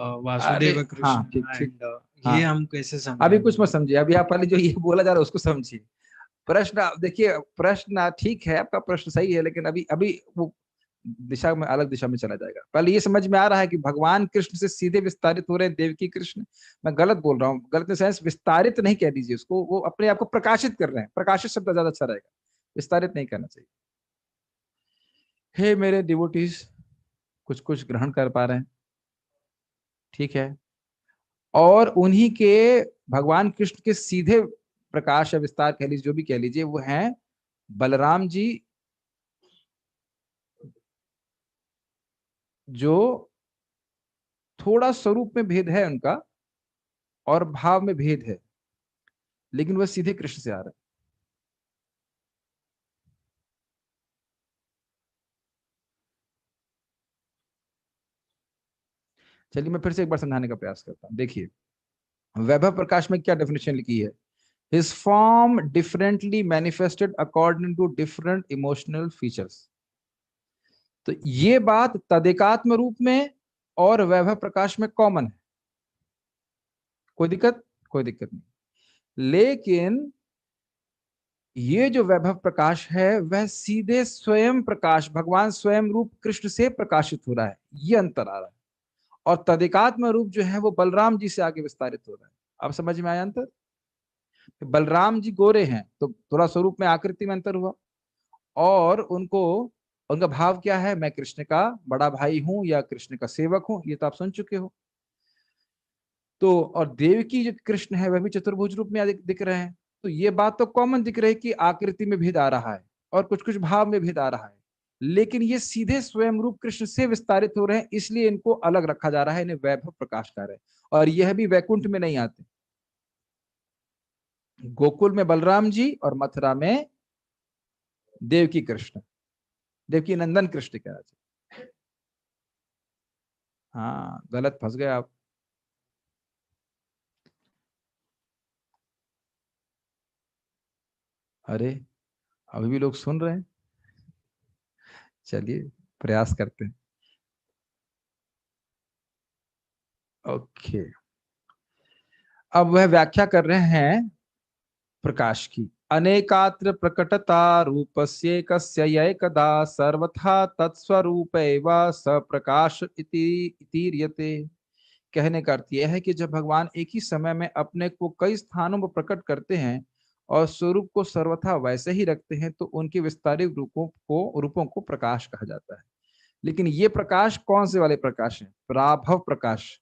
अरे वासुदेव हाँ, कृष्ण ठीक ठीक। एंड ये हाँ, हम कैसे अभी समझेंगे? कुछ मत समझिए, अभी आप पहले जो ये बोला जा रहा है उसको समझिए। प्रश्न देखिए, प्रश्न ठीक है, आपका प्रश्न सही है, लेकिन अभी अभी वो दिशा में, अलग दिशा में चला जाएगा। पहले ये समझ में आ रहा है कि भगवान कृष्ण से सीधे विस्तारित हो रहे हैं देवकी कृष्ण। मैं गलत बोल रहा हूँ, गलत इन सेंस, विस्तारित नहीं कह दीजिए उसको, वो अपने आप को प्रकाशित कर रहे हैं। प्रकाशित शब्द ज्यादा अच्छा रहेगा, विस्तारित नहीं करना चाहिए। हे मेरे डिवोटीज, कुछ कुछ ग्रहण कर पा रहे हैं, ठीक है। और उन्हीं के भगवान कृष्ण के सीधे प्रकाश या विस्तार कह लीजिए, जो भी कह लीजिए, वो हैं बलराम जी, जो थोड़ा स्वरूप में भेद है उनका और भाव में भेद है, लेकिन वह सीधे कृष्ण से आ रहे हैं। चलिए मैं फिर से एक बार समझाने का प्रयास करता हूं। देखिए, वैभव प्रकाश में क्या डेफिनेशन लिखी है? His form differently manifested according to different emotional features. तो ये बात तदेकात्म रूप में और वैभव प्रकाश में कॉमन है, कोई दिक्कत? कोई दिक्कत नहीं। लेकिन ये जो वैभव प्रकाश है वह सीधे स्वयं प्रकाश, भगवान स्वयं रूप कृष्ण से प्रकाशित हो रहा है, ये अंतर आ रहा है। और तदिकात्म रूप जो है वो बलराम जी से आगे विस्तारित हो रहा है। अब समझ में आया अंतर? बलराम जी गोरे हैं तो थोड़ा स्वरूप में, आकृति में अंतर हुआ, और उनको, उनका भाव क्या है? मैं कृष्ण का बड़ा भाई हूं या कृष्ण का सेवक हूं, ये तो आप सुन चुके हो। तो और देवकी जो कृष्ण है वह भी चतुर्भुज रूप में दिख रहे हैं। तो ये बात तो कॉमन दिख रही है कि आकृति में भेद आ रहा है और कुछ कुछ भाव में भेद आ रहा है, लेकिन ये सीधे स्वयं रूप कृष्ण से विस्तारित हो रहे हैं, इसलिए इनको अलग रखा जा रहा है, इन्हें वैभव प्रकाश कर रहे हैं। और यह भी वैकुंठ में नहीं आते, गोकुल में बलराम जी और मथुरा में देवकी कृष्ण, देवकी नंदन कृष्ण कह रहे। हाँ, गलत फंस गए आप। अरे, अभी भी लोग सुन रहे हैं। चलिए प्रयास करते हैं। ओके, अब वह व्याख्या कर रहे हैं प्रकाश की। अनेकात्र प्रकटता रूपस्य कस्य एकदा सर्वथा तत्स्वरूप स प्रकाश इति इतीर्यते। कहने का अर्थ यह है कि जब भगवान एक ही समय में अपने को कई स्थानों पर प्रकट करते हैं और स्वरूप को सर्वथा वैसे ही रखते हैं, तो उनके विस्तारित रूपों को प्रकाश कहा जाता है। लेकिन ये प्रकाश कौन से वाले प्रकाश है? प्राभव प्रकाश।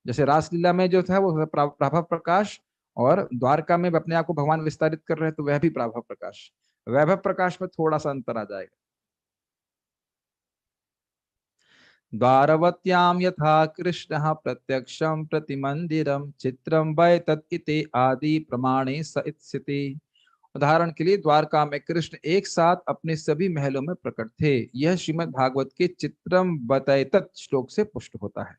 जैसे रासलीला में जो था वो प्राभव प्रकाश, और द्वारका में अपने आप को भगवान विस्तारित कर रहे हैं तो वह भी प्राभव प्रकाश। वैभव प्रकाश में थोड़ा सा अंतर आ जाएगा। द्वारवत्याम यथा कृष्ण प्रत्यक्षम प्रतिमंदिरम चित्रम वै तत्ते आदि प्रमाणे स्थिति। उदाहरण के लिए, द्वारका में कृष्ण एक साथ अपने सभी महलों में प्रकट थे। यह श्रीमद् भागवत के चित्रम बतैतत श्लोक से पुष्ट होता है।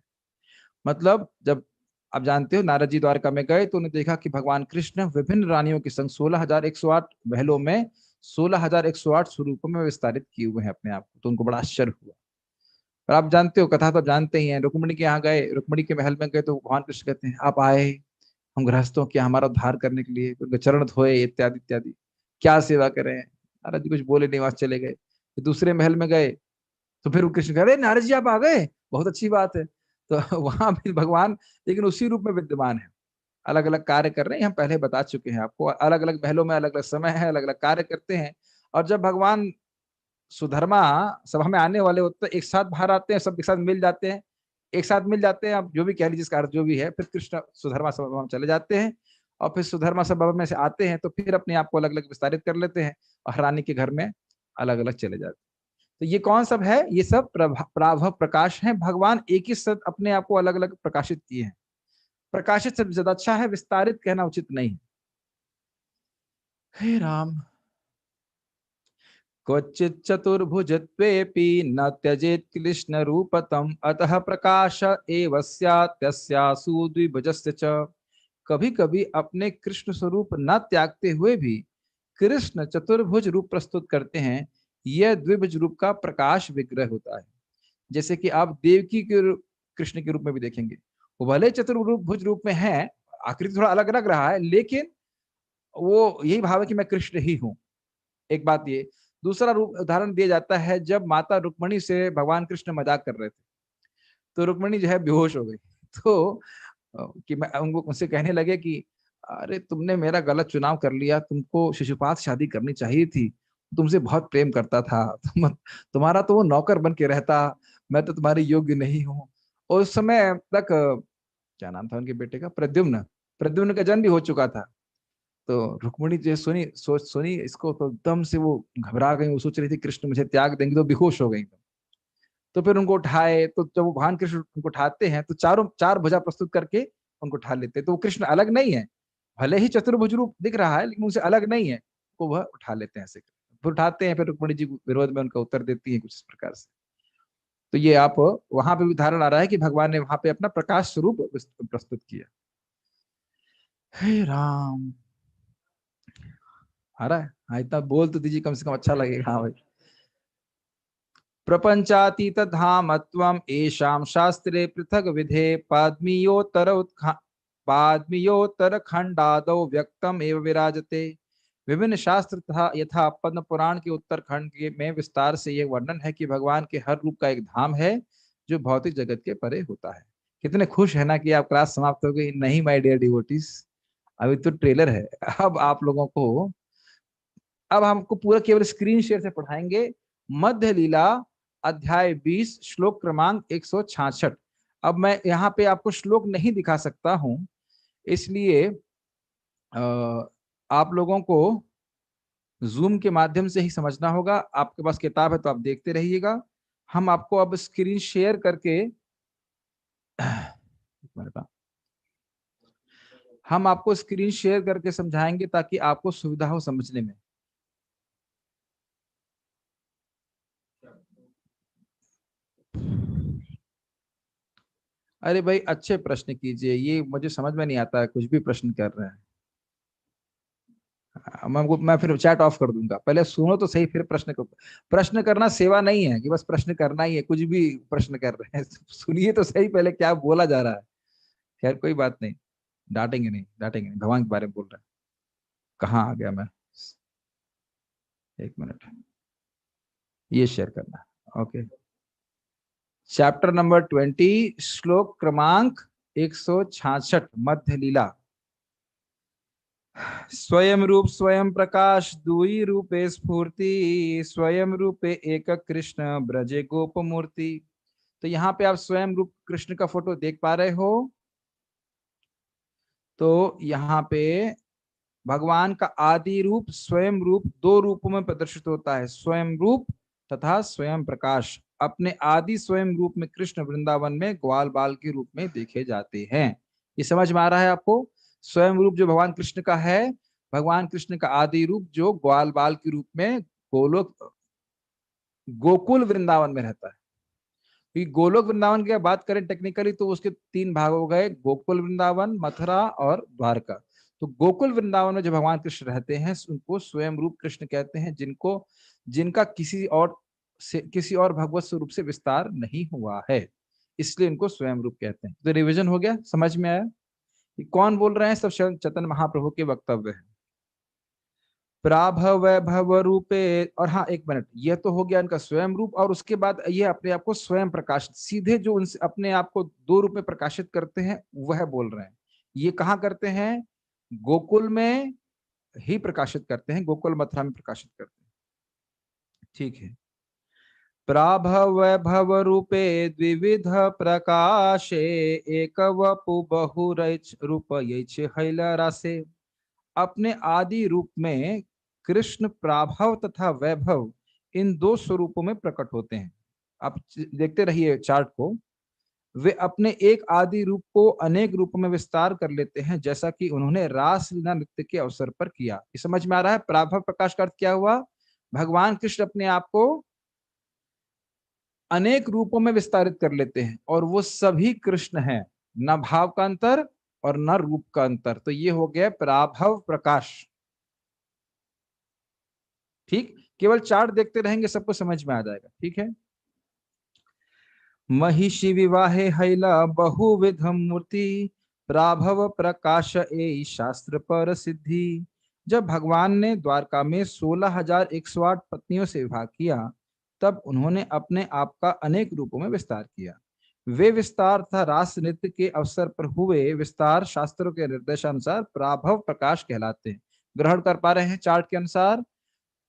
मतलब जब आप जानते हो नारद जी द्वारका में गए तो उन्हें देखा कि भगवान कृष्ण विभिन्न रानियों के संग 16,108 महलों में 16,108 स्वरूपों में विस्तारित किए हुए हैं अपने आप को, तो उनको बड़ा आश्चर्य हुआ। पर आप जानते हो, कथा तो आप जानते ही हैं, रुक्मिणी के यहाँ गए, रुक्मिणी के महल में गए तो भगवान कृष्ण कहते हैं आप आए हम गृहस्थों के हमारा उद्धार करने के लिए, उनके चरण धोए इत्यादि इत्यादि, क्या सेवा करें। नारद जी कुछ बोले नहीं, वहां चले गए। फिर दूसरे महल में गए तो फिर वो कृष्ण कह रहे नारद जी आप आ गए, बहुत अच्छी बात है। तो वहां भी भगवान लेकिन उसी रूप में विद्यमान है, अलग अलग कार्य कर रहे हैं, हम पहले बता चुके हैं आपको, अलग अलग महलों में अलग अलग समय है, अलग अलग कार्य करते हैं। और जब भगवान सुधर्मा सभा में आने वाले होते तो एक साथ बाहर आते हैं, सब एक साथ मिल जाते हैं, एक साथ मिल जाते हैं, आप जो भी कह लीजिए इसका अर्थ जो भी है। फिर कृष्ण सुधर्मा सभा में चले जाते हैं, और फिर सुधर्मा सभा में से आते हैं तो फिर अपने आप को अलग अलग विस्तारित कर लेते हैं, और रानी के घर में अलग अलग चले जाते हैं। तो ये कौन सब है, ये सब प्राभव प्रकाश है। भगवान एक ही साथ अपने आप को अलग अलग प्रकाशित किए हैं। प्रकाशित से ज्यादा अच्छा है, विस्तारित कहना उचित नहीं है। हे राम। क्वचित चतुर्भुजत्वेपि न त्यजेत कृष्ण रूपतम अतः प्रकाश एव स्यात् तस्यासु द्विभुजस्य च। कभी कभी अपने कृष्ण स्वरूप न त्यागते हुए भी कृष्ण चतुर्भुज रूप प्रस्तुत करते हैं, यह द्विभुज रूप का प्रकाश विग्रह होता है। जैसे कि आप देवकी के कृष्ण के रूप में भी देखेंगे, वो भले चतुर्भुज रूप में है, आकृति थोड़ा अलग अलग रहा है, लेकिन वो यही भाव है कि मैं कृष्ण ही हूं। एक बात ये। दूसरा रूप उदाहरण दिया जाता है, जब माता रुक्मणी से भगवान कृष्ण मजाक कर रहे थे, तो रुक्मणी जो है बेहोश हो गई। तो कि मैं उनको उनसे कहने लगे कि अरे तुमने मेरा गलत चुनाव कर लिया, तुमको शिशुपाल से शादी करनी चाहिए थी, तुमसे बहुत प्रेम करता था, तुम्हारा तो वो नौकर बन के रहता, मैं तो तुम्हारी योग्य नहीं हूँ। और उस समय तक क्या नाम था उनके बेटे का, प्रद्युम्न, प्रद्युम्न का जन्म भी हो चुका था। तो रुक्मिणी जो सुनी सोच सुनी इसको तो एकदम से वो घबरा गई, वो सोच रही थी कृष्ण मुझे त्याग देंगे, तो बेहोश हो गई। तो फिर उनको उठाए, तो जब वो भगवान कृष्ण उनको उठाते हैं तो चारों चार भुजा प्रस्तुत करके उनको उठा लेते हैं। तो वो कृष्ण अलग नहीं है, भले ही चतुर्भुज रूप दिख रहा है लेकिन उनसे अलग नहीं है, वो वह उठा लेते हैं ऐसे। फिर उठाते हैं, फिर रुक्मिणी जी विरोध में उनका उत्तर देती है कुछ इस प्रकार से। तो ये आप वहां पे भी उदाहरण आ रहा है कि भगवान ने वहां पे अपना प्रकाश स्वरूप प्रस्तुत किया। हे राम। आ रहा है, हाँ इतना बोल तो दीजिए कम से कम, अच्छा लगेगा। हाँ भाई। प्रपंचातीत धामत्वम एषाम शास्त्रे पृथक विधे पाद्मियोत्तर खंडादौ व्यक्तम एव विराजते। विभिन्न शास्त्र तथा यथा पद्म पुराण के उत्तर खंड के में विस्तार से यह वर्णन है कि भगवान के हर रूप का एक धाम है जो भौतिक जगत के परे होता है। कितने खुश है ना कि आप क्लास समाप्त हो गई। नहीं माय डियर डिवोटीज, अभी तो ट्रेलर है। अब आप लोगों को, अब हमको पूरा केवल स्क्रीन शेयर से पढ़ाएंगे। मध्य लीला अध्याय 20 श्लोक क्रमांक 166। अब मैं यहाँ पे आपको श्लोक नहीं दिखा सकता हूं, इसलिए आप लोगों को जूम के माध्यम से ही समझना होगा। आपके पास किताब है तो आप देखते रहिएगा। हम आपको अब स्क्रीन शेयर करके हम आपको स्क्रीन शेयर करके समझाएंगे ताकि आपको सुविधा हो समझने में। अरे भाई अच्छे प्रश्न कीजिए, ये मुझे समझ में नहीं आता है, कुछ भी प्रश्न कर रहे हैं। मैं फिर चैट ऑफ कर दूंगा, पहले सुनो तो सही फिर प्रश्न को। प्रश्न करना सेवा नहीं है कि बस प्रश्न करना ही है, कुछ भी प्रश्न कर रहे हैं। सुनिए तो सही पहले क्या बोला जा रहा है। खैर कोई बात नहीं, डांटेंगे नहीं, डांटेंगे नहीं, भगवान के बारे में बोल रहे हैं। कहाँ आ गया मैं, एक मिनट, ये शेयर करना है ओके। चैप्टर नंबर 20 श्लोक क्रमांक 166 मध्य लीला। स्वयं रूप स्वयं प्रकाश दुई रूपे स्फूर्ति, स्वयं रूपे एक कृष्ण ब्रजे गोप मूर्ति। तो यहाँ पे आप स्वयं रूप कृष्ण का फोटो देख पा रहे हो। तो यहाँ पे भगवान का आदि रूप स्वयं रूप दो रूपों में प्रदर्शित होता है, स्वयं रूप तथा स्वयं प्रकाश। अपने आदि स्वयं रूप में कृष्ण वृंदावन में ग्वाल बाल के रूप में देखे जाते हैं। ये समझ में आ रहा है आपको? स्वयं रूप जो भगवान कृष्ण का है, भगवान कृष्ण का आदि रूप जो ग्वाल बाल के रूप में गोलोक गोकुल वृंदावन में रहता है। क्योंकि गोलोक वृंदावन की बात करें टेक्निकली तो उसके तीन भाग हो गए, गोकुल वृंदावन, मथुरा और द्वारका। तो गोकुल वृंदावन में जो भगवान कृष्ण रहते हैं उनको स्वयं रूप कृष्ण कहते हैं, जिनको जिनका किसी और से किसी और भगवत स्वरूप से विस्तार नहीं हुआ है, इसलिए इनको स्वयं रूप कहते हैं। तो रिवीजन हो गया, समझ में आया? ये कौन बोल रहे हैं? सब चैतन्य महाप्रभु के वक्तव्य है। प्राभव वैभव रूपे, और हाँ एक मिनट, ये तो हो गया इनका स्वयं रूप, और उसके बाद ये अपने आप को स्वयं प्रकाशित, सीधे जो उनसे अपने आप को दो रूप में प्रकाशित करते हैं वह बोल रहे हैं। ये कहाँ करते हैं? गोकुल में ही प्रकाशित करते हैं, गोकुल मथुरा में प्रकाशित करते हैं। ठीक है। प्राभव वैभव रूपे द्विविध प्रकाशे एक वपु बहुरच रूप हैलरासे। अपने आदि रूप में कृष्ण प्राभव तथा वैभव इन दो स्वरूपों में प्रकट होते हैं। आप देखते रहिए चार्ट को। वे अपने एक आदि रूप को अनेक रूपों में विस्तार कर लेते हैं, जैसा कि उन्होंने रासलीला नृत्य के अवसर पर किया। ये समझ में आ रहा है? प्राभव प्रकाश का अर्थ क्या हुआ? भगवान कृष्ण अपने आप को अनेक रूपों में विस्तारित कर लेते हैं, और वो सभी कृष्ण हैं, न भाव का अंतर और न रूप का अंतर। तो ये हो गया प्राभव प्रकाश। ठीक, केवल चार्ट देखते रहेंगे सबको समझ में आ जाएगा। ठीक है। महिषी विवाहे हैला बहुविधम मूर्ति प्राभव प्रकाश ए शास्त्र पर सिद्धि। जब भगवान ने द्वारका में 16,108 पत्नियों से विवाह किया, तब उन्होंने अपने आप का अनेक रूपों में विस्तार किया। वे विस्तार तथा रास नृत्य के अवसर पर हुए विस्तार शास्त्रों के निर्देशानुसार प्राभव प्रकाश कहलाते हैं। ग्रहण कर पा रहे हैं चार्ट के अनुसार?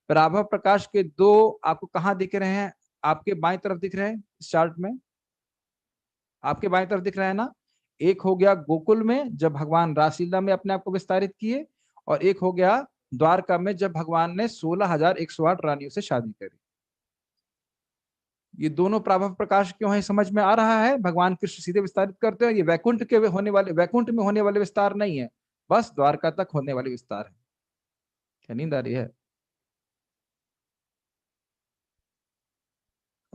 प्राभव प्रकाश के दो आपको कहाँ दिख रहे हैं? आपके बाएं तरफ दिख रहे हैं इस चार्ट में, आपके बाएं तरफ दिख रहा है ना? एक हो गया गोकुल में जब भगवान रासलीला में अपने आप को विस्तारित किए, और एक हो गया द्वारका में जब भगवान ने 16,108 रानियों से शादी करी। ये दोनों प्राभव प्रकाश क्यों है समझ में आ रहा है? भगवान कृष्ण सीधे विस्तारित करते हैं, ये वैकुंठ के होने वाले, वैकुंठ में होने वाले विस्तार नहीं है, बस द्वारका तक होने वाले विस्तार है। क्या नींद आ रही है?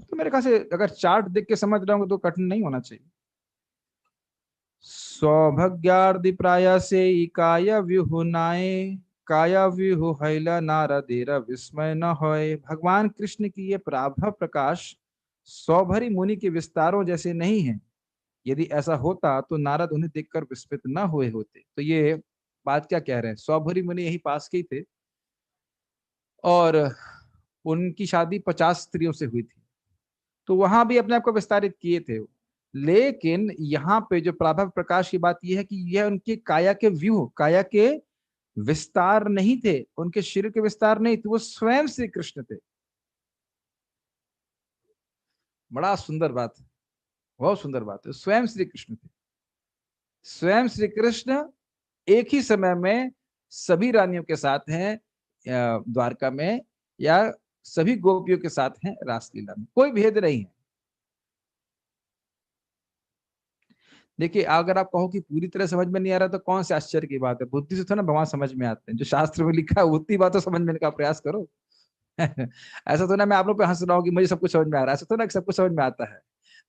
तो मेरे ख्याल से अगर चार्ट देख के समझ रहे होंगे तो कठिन नहीं होना चाहिए। सौभाग्यार्दि प्राय से काय व्यूहुनाए काया व्यूहु हैला नारदेर विस्मय न होए। भगवान कृष्ण की ये प्राभव प्रकाश सौभरी मुनि के विस्तारों जैसे नहीं है। यदि ऐसा होता तो नारद उन्हें देखकर विस्मित न हुए होते। तो ये बात क्या कह रहे हैं? सौभरी मुनि यही पास के ही थे, और उनकी शादी 50 स्त्रियों से हुई थी, तो वहां भी अपने आप को विस्तारित किए थे। लेकिन यहाँ पे जो प्राभव प्रकाश की बात यह है कि यह उनके काया के व्यू, काया के विस्तार नहीं थे, उनके शरीर के विस्तार नहीं थे, वो स्वयं श्री कृष्ण थे। बड़ा सुंदर बात है, बहुत सुंदर बात है, स्वयं श्री कृष्ण थे। स्वयं श्री कृष्ण एक ही समय में सभी रानियों के साथ हैं द्वारका में, या सभी गोपियों के साथ हैं रासलीला में, कोई भेद नहीं है। देखिए, अगर आप कहो कि पूरी तरह समझ में नहीं आ रहा तो कौन से आश्चर्य की बात है, बुद्धि से तो ना भगवान समझ में आते हैं। जो शास्त्र में लिखा है उतनी बात तो समझने का प्रयास करो। ऐसा तो ना मैं आप लोग पे हंस रहा हूँ कि मुझे सब कुछ समझ में आ रहा है, ऐसा तो ना कि सब कुछ समझ में आता है।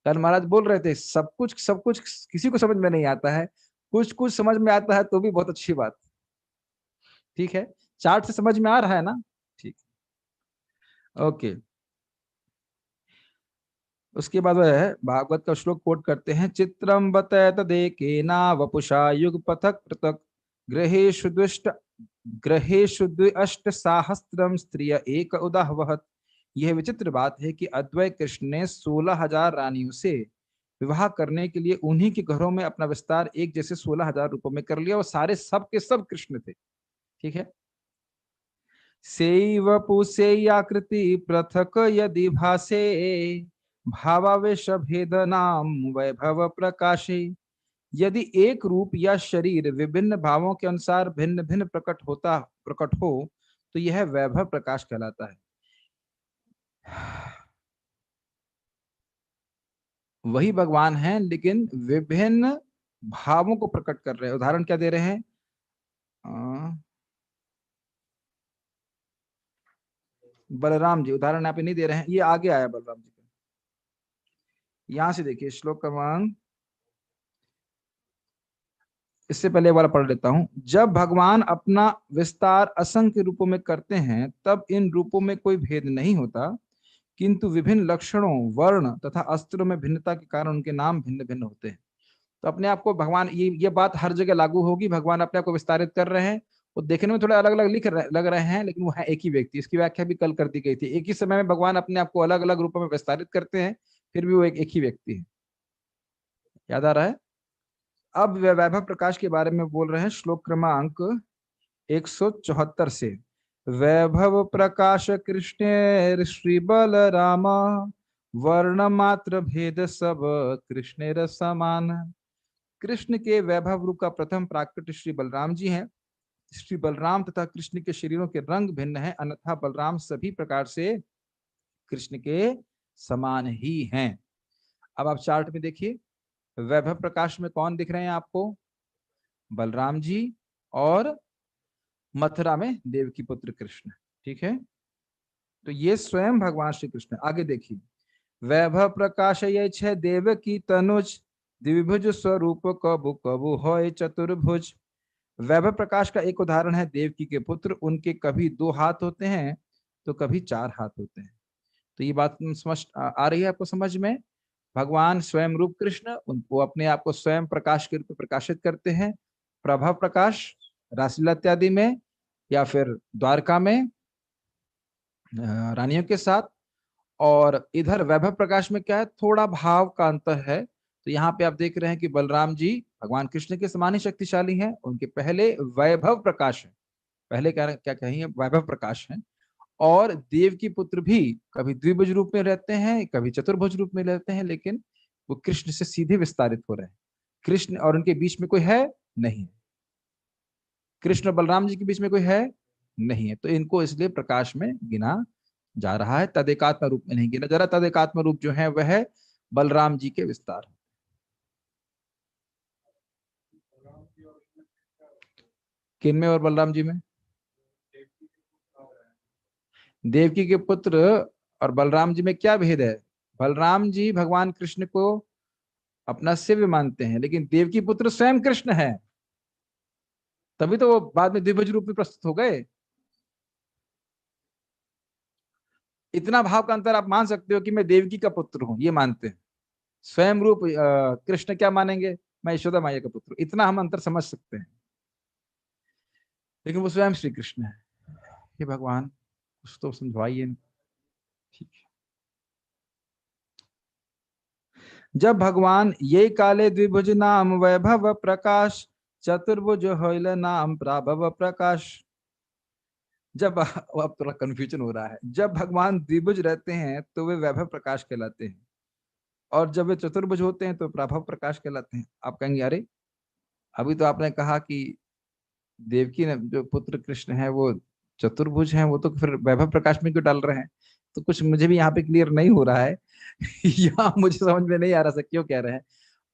कल महाराज बोल रहे थे सब कुछ किसी को समझ में नहीं आता है, कुछ कुछ समझ में आता है तो भी बहुत अच्छी बात। ठीक है, चार्ट से समझ में आ रहा है ना? ठीक, ओके। उसके बाद वह है भागवत का श्लोक कोट करते हैं। चित्रम बतैत देकेना वपुषा युग पथक पृथक ग्रहेषु दुष्ट ग्रहेषु द्विअष्ट साहस्त्रम स्त्रिय एक उदाहवहत। यह विचित्र बात है कि अद्वै कृष्ण ने 16,000 रानियों से विवाह करने के लिए उन्हीं के घरों में अपना विस्तार एक जैसे 16,000 रूपों में कर लिया, और सारे सब के सब कृष्ण थे। ठीक है। सेव पुसेयाकृति पृथक यदि भासे भावावेश भेद नाम वैभव प्रकाशे। यदि एक रूप या शरीर विभिन्न भावों के अनुसार भिन्न भिन्न प्रकट हो तो यह वैभव प्रकाश कहलाता है। वही भगवान हैं लेकिन विभिन्न भावों को प्रकट कर रहे हैं। उदाहरण क्या दे रहे हैं? बलराम जी, उदाहरण यहाँ पे नहीं दे रहे हैं, ये आगे आया बलराम जी का। यहां से देखिए श्लोक क्रमांक, इससे पहले वाला पढ़ लेता हूं। जब भगवान अपना विस्तार असंख्य रूपों में करते हैं तब इन रूपों में कोई भेद नहीं होता, किंतु विभिन्न लक्षणों, वर्ण तथा अस्त्रों में भिन्नता के कारण उनके नाम भिन्न भिन्न होते हैं। तो अपने आप को भगवान, ये बात हर जगह लागू होगी। भगवान अपने आप को विस्तारित कर रहे हैं, वो देखने में थोड़ा अलग अलग लग रहे हैं, लेकिन वो है एक ही व्यक्ति। इसकी व्याख्या भी कल कर दी गई थी। एक ही समय में भगवान अपने आप को अलग अलग रूपों में विस्तारित करते हैं, फिर भी वो एक ही व्यक्ति है। याद आ रहा है? अब वैभव प्रकाश के बारे में बोल रहे हैं, श्लोक क्रमांक 174 से। वैभव प्रकाश कृष्ण श्री बलराम, वर्ण मात्र भेद सब कृष्ण समान। कृष्ण के वैभव रूप का प्रथम प्राकट्य श्री बलराम जी हैं। श्री बलराम तथा कृष्ण के शरीरों के रंग भिन्न हैं, अन्यथा बलराम सभी प्रकार से कृष्ण के समान ही हैं। अब आप चार्ट में देखिए, वैभव प्रकाश में कौन दिख रहे हैं आपको? बलराम जी, और मथुरा में देवकी पुत्र कृष्ण। ठीक है, तो ये स्वयं भगवान श्री कृष्ण। आगे देखिए, वैभव प्रकाश ये छे देव की तनुज, द्विभुज स्वरूप कबु कबु होय चतुर्भुज। वैभव प्रकाश का एक उदाहरण है देवकी के पुत्र। उनके कभी 2 हाथ होते हैं तो कभी 4 हाथ होते हैं। तो ये बात समझ आ रही है आपको समझ में? भगवान स्वयं रूप कृष्ण, उनको अपने आप को स्वयं प्रकाश के रूप में प्रकाशित करते हैं। प्रभाव प्रकाश रासलीला इत्यादि में, या फिर द्वारका में रानियों के साथ। और इधर वैभव प्रकाश में क्या है, थोड़ा भाव का अंतर है। तो यहाँ पे आप देख रहे हैं कि बलराम जी भगवान कृष्ण के समान ही शक्तिशाली हैं। उनके पहले वैभव प्रकाश है, पहले क्या क्या कहेंगे, वैभव प्रकाश है। और देव की पुत्र भी कभी द्विभुज रूप में रहते हैं, कभी चतुर्भुज रूप में रहते हैं, लेकिन वो कृष्ण से सीधे विस्तारित हो रहे हैं। कृष्ण और उनके बीच में कोई है नहीं, कृष्ण और बलराम जी के बीच में कोई है नहीं है। तो इनको इसलिए प्रकाश में गिना जा रहा है, तदेकात्म रूप में नहीं गिना जा रहा। तदेकात्म रूप जो है वह है बलराम जी के विस्तार। किन में और बलराम जी में? देवकी के पुत्र और बलराम जी में क्या भेद है? बलराम जी भगवान कृष्ण को अपना शिव मानते हैं, लेकिन देवकी पुत्र स्वयं कृष्ण है, तभी तो वो बाद में द्विभुज रूप में प्रस्तुत हो गए। इतना भाव का अंतर आप मान सकते हो कि मैं देवकी का पुत्र हूं, ये मानते हैं। स्वयं रूप कृष्ण क्या मानेंगे, मैं यशोदा मैया का पुत्र। इतना हम अंतर समझ सकते हैं, लेकिन वो स्वयं श्री कृष्ण है। हे भगवान, कुछ तो समझवाइए। ठीक है, जब भगवान ये काले द्विभुज नाम वैभव प्रकाश, चतुर्भुज होइल नाम प्राभव प्रकाश। जब अब थोड़ा कंफ्यूजन हो रहा है, जब भगवान द्विभुज रहते हैं तो वे वैभव प्रकाश कहलाते हैं, और जब वे चतुर्भुज होते हैं तो प्रभव प्रकाश कहलाते हैं। आप कहेंगे अरे, अभी तो आपने कहा कि देवकी ने जो पुत्र कृष्ण है वो चतुर्भुज हैं, वो तो फिर वैभव प्रकाश में क्यों डाल रहे हैं? तो कुछ मुझे भी यहाँ पे क्लियर नहीं हो रहा है। यहाँ मुझे समझ में नहीं आ रहा, क्यों कह रहे हैं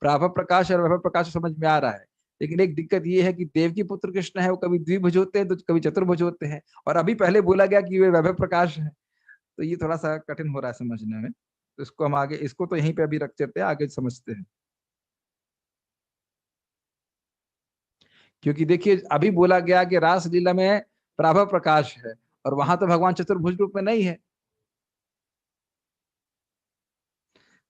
प्राभव प्रकाश और वैभव प्रकाश समझ में आ रहा है। लेकिन एक दिक्कत ये है कि देवकी पुत्र कृष्ण है, वो कभी द्विभुज होते हैं तो कभी चतुर्भुज होते हैं, और अभी पहले बोला गया कि वे वैभव प्रकाश है। तो ये थोड़ा सा कठिन हो रहा है समझने में। तो इसको हम आगे, इसको तो यहीं पे अभी रख देते हैं, आगे समझते हैं। क्योंकि देखिए, अभी बोला गया कि रासलीला में प्राभव प्रकाश है, और वहां तो भगवान चतुर्भुज रूप में नहीं है।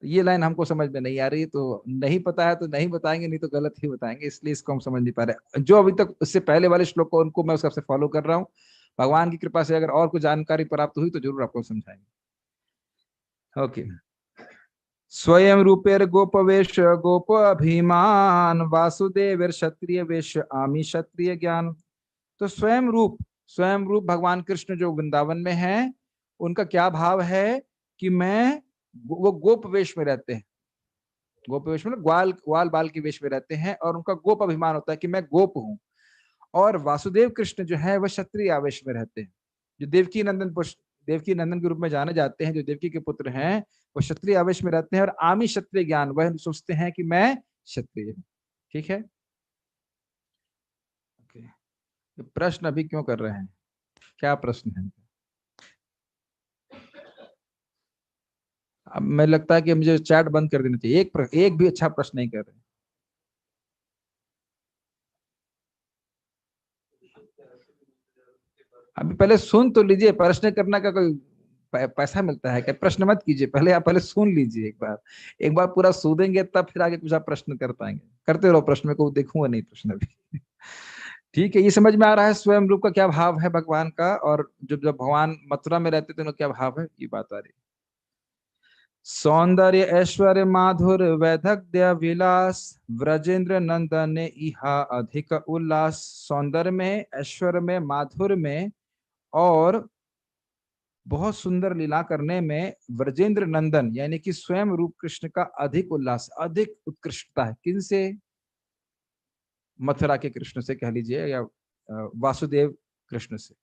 तो ये लाइन हमको समझ में नहीं आ रही, तो नहीं पता है तो नहीं बताएंगे, नहीं तो गलत ही बताएंगे, इसलिए इसको हम समझ नहीं पा रहे। जो अभी तक उससे पहले वाले श्लोक को उनको मैं उस सबसे फॉलो कर रहा हूँ। भगवान की कृपा से अगर और कुछ जानकारी प्राप्त हुई तो जरूर आपको समझाएंगे। ओके। स्वयं रूपेर गोपवेश गोप अभिमान, वासुदेव क्षत्रिय वेश आमी क्षत्रिय ज्ञान। तो स्वयं रूप भगवान कृष्ण जो वृंदावन में है, उनका क्या भाव है कि मैं, वो गोप वेश में रहते हैं। गोप वेश में ग्वाल ग्वाल बाल के वेश में रहते हैं, और उनका गोप अभिमान होता है कि मैं गोप हूं। और वासुदेव कृष्ण जो है वह क्षत्रिय आवेश में रहते हैं। जो देवकी नंदन के रूप में जाने जाते हैं, जो देवकी के पुत्र हैं, वो क्षत्रिय आवेश में रहते हैं। और आमी क्षत्रिय ज्ञान, वह सोचते हैं कि मैं क्षत्रिय हूं। ठीक है, ओके। प्रश्न अभी क्यों कर रहे हैं, क्या प्रश्न है? अब मैं लगता है कि मुझे चैट बंद कर देना चाहिए। एक भी अच्छा प्रश्न नहीं कर रहे। अभी पहले सुन तो लीजिए, प्रश्न करना का कोई पैसा मिलता है क्या? प्रश्न मत कीजिए, पहले आप पहले सुन लीजिए एक बार पूरा सुनेंगे तब फिर आगे कुछ आप प्रश्न कर पाएंगे। करते रहो प्रश्न, को देखूंगा नहीं प्रश्न अभी। ठीक है, ये समझ में आ रहा है स्वयं रूप का क्या भाव है भगवान का, और जब जब भगवान मथुरा में रहते थे उनका क्या भाव है, ये बात आ रही है। सौंदर्य ऐश्वर्य माधुर वैदग्ध्य विलास, व्रजेंद्र नंदन इहा अधिक उल्लास। सौंदर्य में, ऐश्वर्य में, माधुर्य में और बहुत सुंदर लीला करने में व्रजेंद्र नंदन यानी कि स्वयं रूप कृष्ण का अधिक उल्लास, अधिक उत्कृष्टता है। किनसे? मथुरा के कृष्ण से कह लीजिए, या वासुदेव कृष्ण से।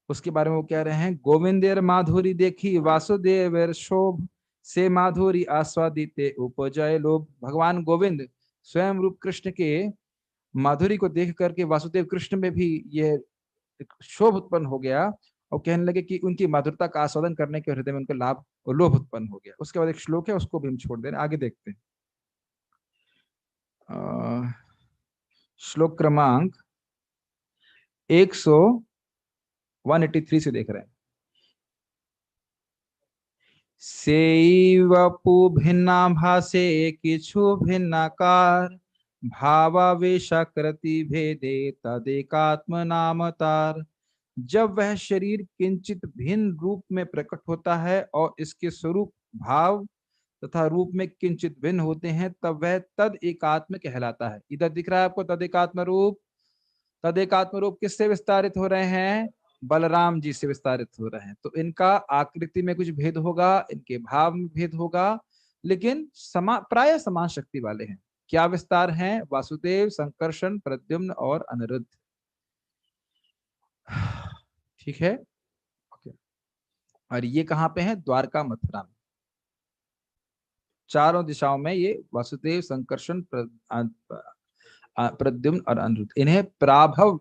उसके बारे में वो कह रहे हैं, गोविंदेर माधुरी देखी वासुदेव शोभ, से माधुरी आस्वादिते उपजय लोभ। भगवान गोविंद स्वयं रूप कृष्ण के माधुरी को देख करके वासुदेव कृष्ण में भी ये शोभ उत्पन्न हो गया, और कहने लगे कि उनकी मधुरता का आस्वादन करने के हृदय में उनका लाभ और लोभ उत्पन्न हो गया। उसके बाद एक श्लोक है, उसको भी हम छोड़ दे रहे हैं, आगे देखते हैं। श्लोक क्रमांक 183 से देख रहे हैं। सेवपु भिन्ना भासे किछु भिन्नाकार, भावावेशाकृति भेदे तदेकात्म नामतार। जब वह शरीर किंचित भिन्न रूप में प्रकट होता है और इसके स्वरूप, भाव तथा रूप में किंचित भिन्न होते हैं, तब वह तद एकात्म कहलाता है। इधर दिख रहा है आपको तद एकात्म रूप। तद एकात्म रूप किससे विस्तारित हो रहे हैं? बलराम जी से विस्तारित हो रहे हैं। तो इनका आकृति में कुछ भेद होगा, इनके भाव में भेद होगा, लेकिन प्राय समान शक्ति वाले हैं। क्या विस्तार हैं? वासुदेव, संकर्षण, प्रद्युम्न और अनिरुद्ध। ठीक है, ओके। और ये कहाँ पे है? द्वारका मथुरा में। चारों दिशाओं में ये वासुदेव, संकर्षण, प्रद्युम्न और अनिरुद्ध। इन्हें प्राभव,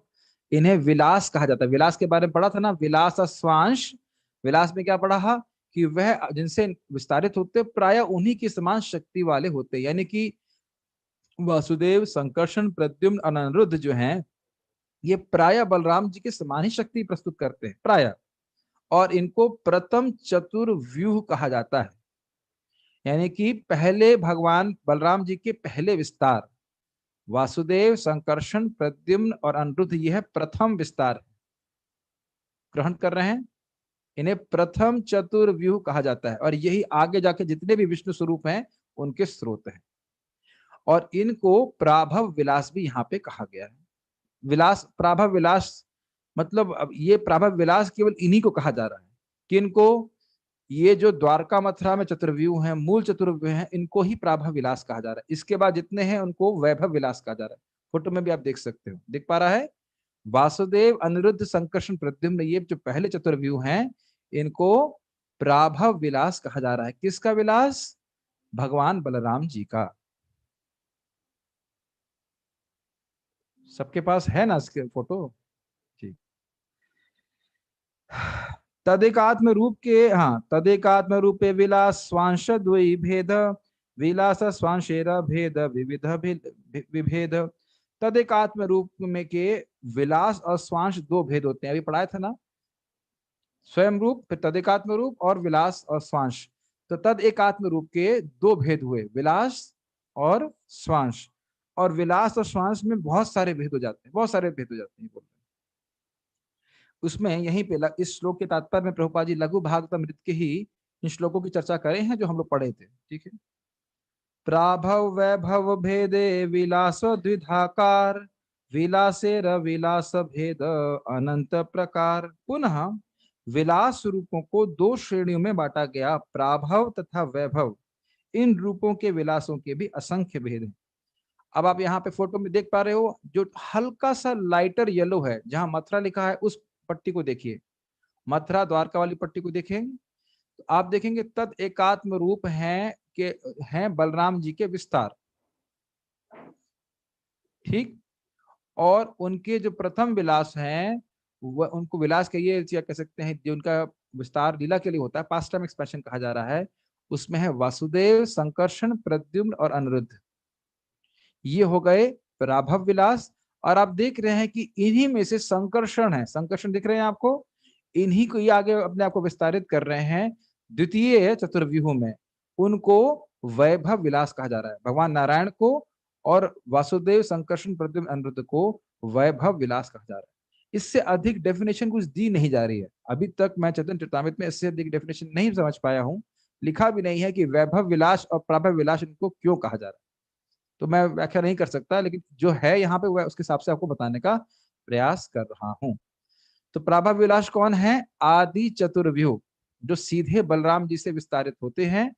इन्हें विलास कहा जाता है। विलास के बारे में पढ़ा था ना, विलास स्वांश। विलास में क्या पढ़ा? कि वह जिनसे विस्तारित होते प्राय उन्हीं की समान शक्ति वाले होते, यानी कि वासुदेव, संकर्षण, प्रद्युम्न और अनिरुद्ध जो हैं, ये प्राय बलराम जी के समान ही शक्ति प्रस्तुत करते हैं, प्राय। और इनको प्रथम चतुर्व्यूह कहा जाता है, यानी कि पहले भगवान बलराम जी के पहले विस्तार, वासुदेव, संकर्षण, प्रद्युम्न और अनिरुद्ध, यह प्रथम विस्तार ग्रहण कर रहे हैं। इन्हें प्रथम चतुर्व्यूह कहा जाता है, और यही आगे जाके जितने भी विष्णु स्वरूप हैं उनके स्रोत हैं। और इनको प्राभव विलास भी यहाँ पे कहा गया है। विलास, प्राभव विलास मतलब अब ये प्राभव विलास केवल इन्हीं को कहा जा रहा है। किनको? ये जो द्वारका मथुरा में चतुर्व्यूह हैं, मूल चतुर्व्यूह हैं, इनको ही प्राभव विलास कहा जा रहा है। इसके बाद जितने हैं उनको वैभव विलास कहा जा रहा है। फोटो में भी आप देख सकते हो, दिख पा रहा है? वासुदेव, अनिरुद्ध, संकर्षण, प्रद्युम्न, ये जो पहले चतुर्व्यूह हैं, इनको प्राभव विलास कहा जा रहा है। किसका विलास? भगवान बलराम जी का। सबके पास है ना इसके फोटो? ठीक। तदेकात्म रूप के, हाँ, तदेकात्म रूपे विलास स्वांश द्वयी भेद, विलास स्वांशेर भेद विविध विभेद। तदेकात्म रूप में के विलास और स्वांश दो भेद होते हैं, अभी पढ़ाया था ना, स्वयं रूप, फिर तदेकात्म रूप और विलास और स्वांश। तो तद एकात्म रूप के दो भेद हुए, विलास और स्वांश। और विलास और श्वास में बहुत सारे भेद हो जाते हैं, बहुत सारे भेद हो जाते हैं बोल रहे हैं। उसमें यहीं पे इस श्लोक के तात्पर्य में प्रभुपाद जी लघु भागवतामृत के ही इन श्लोकों की चर्चा करे हैं जो हम लोग पढ़े थे। ठीक है। प्राभव वैभव भेदे विलास द्विधाकार, विलासेर विलास भेद अनंत प्रकार। पुनः विलास रूपों को दो श्रेणियों में बांटा गया, प्राभव तथा वैभव। इन रूपों के विलासों के भी असंख्य भेद हैं। अब आप यहाँ पे फोटो में देख पा रहे हो, जो हल्का सा लाइटर येलो है, जहां मथुरा लिखा है, उस पट्टी को देखिए, मथुरा द्वारका वाली पट्टी को देखेंगे तो आप देखेंगे तद एकात्म रूप हैं बलराम जी के विस्तार। ठीक। और उनके जो प्रथम विलास हैं, वह उनको विलास कहिए या कह सकते हैं, जो उनका विस्तार लीला के लिए होता है, पास्ट टाइम एक्सपेंशन कहा जा रहा है, उसमें है वासुदेव, संकर्षण, प्रद्युम्न और अनिरुद्ध। ये हो गए प्राभव विलास। और आप देख रहे हैं कि इन्हीं में से संकर्षण है, संकर्षण दिख रहे हैं आपको, इन्हीं को ये आगे अपने आप को विस्तारित कर रहे हैं द्वितीय चतुर्व्यूह में। उनको वैभव विलास कहा जा रहा है, भगवान नारायण को और वासुदेव संकर्षण प्रद्युम्न अनिरुद्ध को वैभव विलास कहा जा रहा है। इससे अधिक डेफिनेशन कुछ दी नहीं जा रही है। अभी तक मैं चैतन्य चरितामृत में इससे अधिक डेफिनेशन नहीं समझ पाया हूं। लिखा भी नहीं है कि वैभव विलास और प्राभव विलास इनको क्यों कहा जा रहा है। तो मैं व्याख्या नहीं कर सकता, लेकिन जो है यहाँ पे वह उसके हिसाब से आपको बताने का प्रयास कर रहा हूं। तो प्राभव विलास कौन है? आदि चतुर्व्यूह, जो सीधे बलराम जी से विस्तारित होते हैं,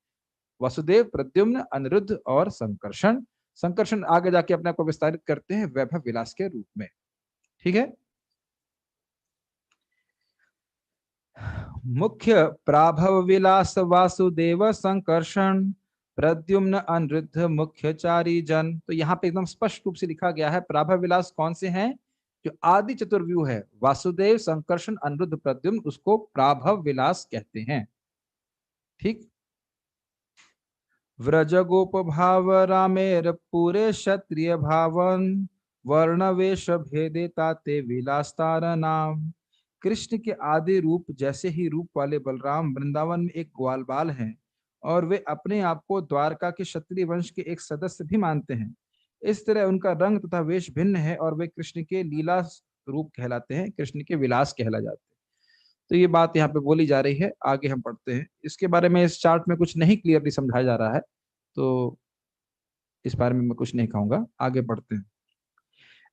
वसुदेव, प्रद्युम्न, अनिरुद्ध और संकर्षण। संकर्षण आगे जाके अपने आप को विस्तारित करते हैं वैभव विलास के रूप में। ठीक है। मुख्य प्राभव विलास वासुदेव संकर्षण प्रद्युम्न अनिरुद्ध मुख्य चारी जन। तो यहाँ पे एकदम स्पष्ट रूप से लिखा गया है प्राभव विलास कौन से हैं। जो आदि चतुर्व्यूह है, वासुदेव, संकर्षण, अनिरुद्ध, प्रद्युम्न, उसको प्राभव विलास कहते हैं। ठीक। व्रज गोप भाव रामेर पूरे क्षत्रिय भावन वर्ण वेश भेदे ताते विलास तारा नाम। कृष्ण के आदि रूप जैसे ही रूप वाले बलराम वृंदावन में एक ग्वाल बाल हैं, और वे अपने आप को द्वारका के क्षत्रिय वंश के एक सदस्य भी मानते हैं। इस तरह उनका रंग तथा वेश भिन्न है और वे कृष्ण के लीला रूप कहलाते हैं, कृष्ण के विलास कहला जाते हैं। तो ये बात यहाँ पे बोली जा रही है। आगे हम पढ़ते हैं इसके बारे में। इस चार्ट में कुछ नहीं क्लियरली समझाया जा रहा है, तो इस बारे में मैं कुछ नहीं कहूंगा। आगे बढ़ते हैं।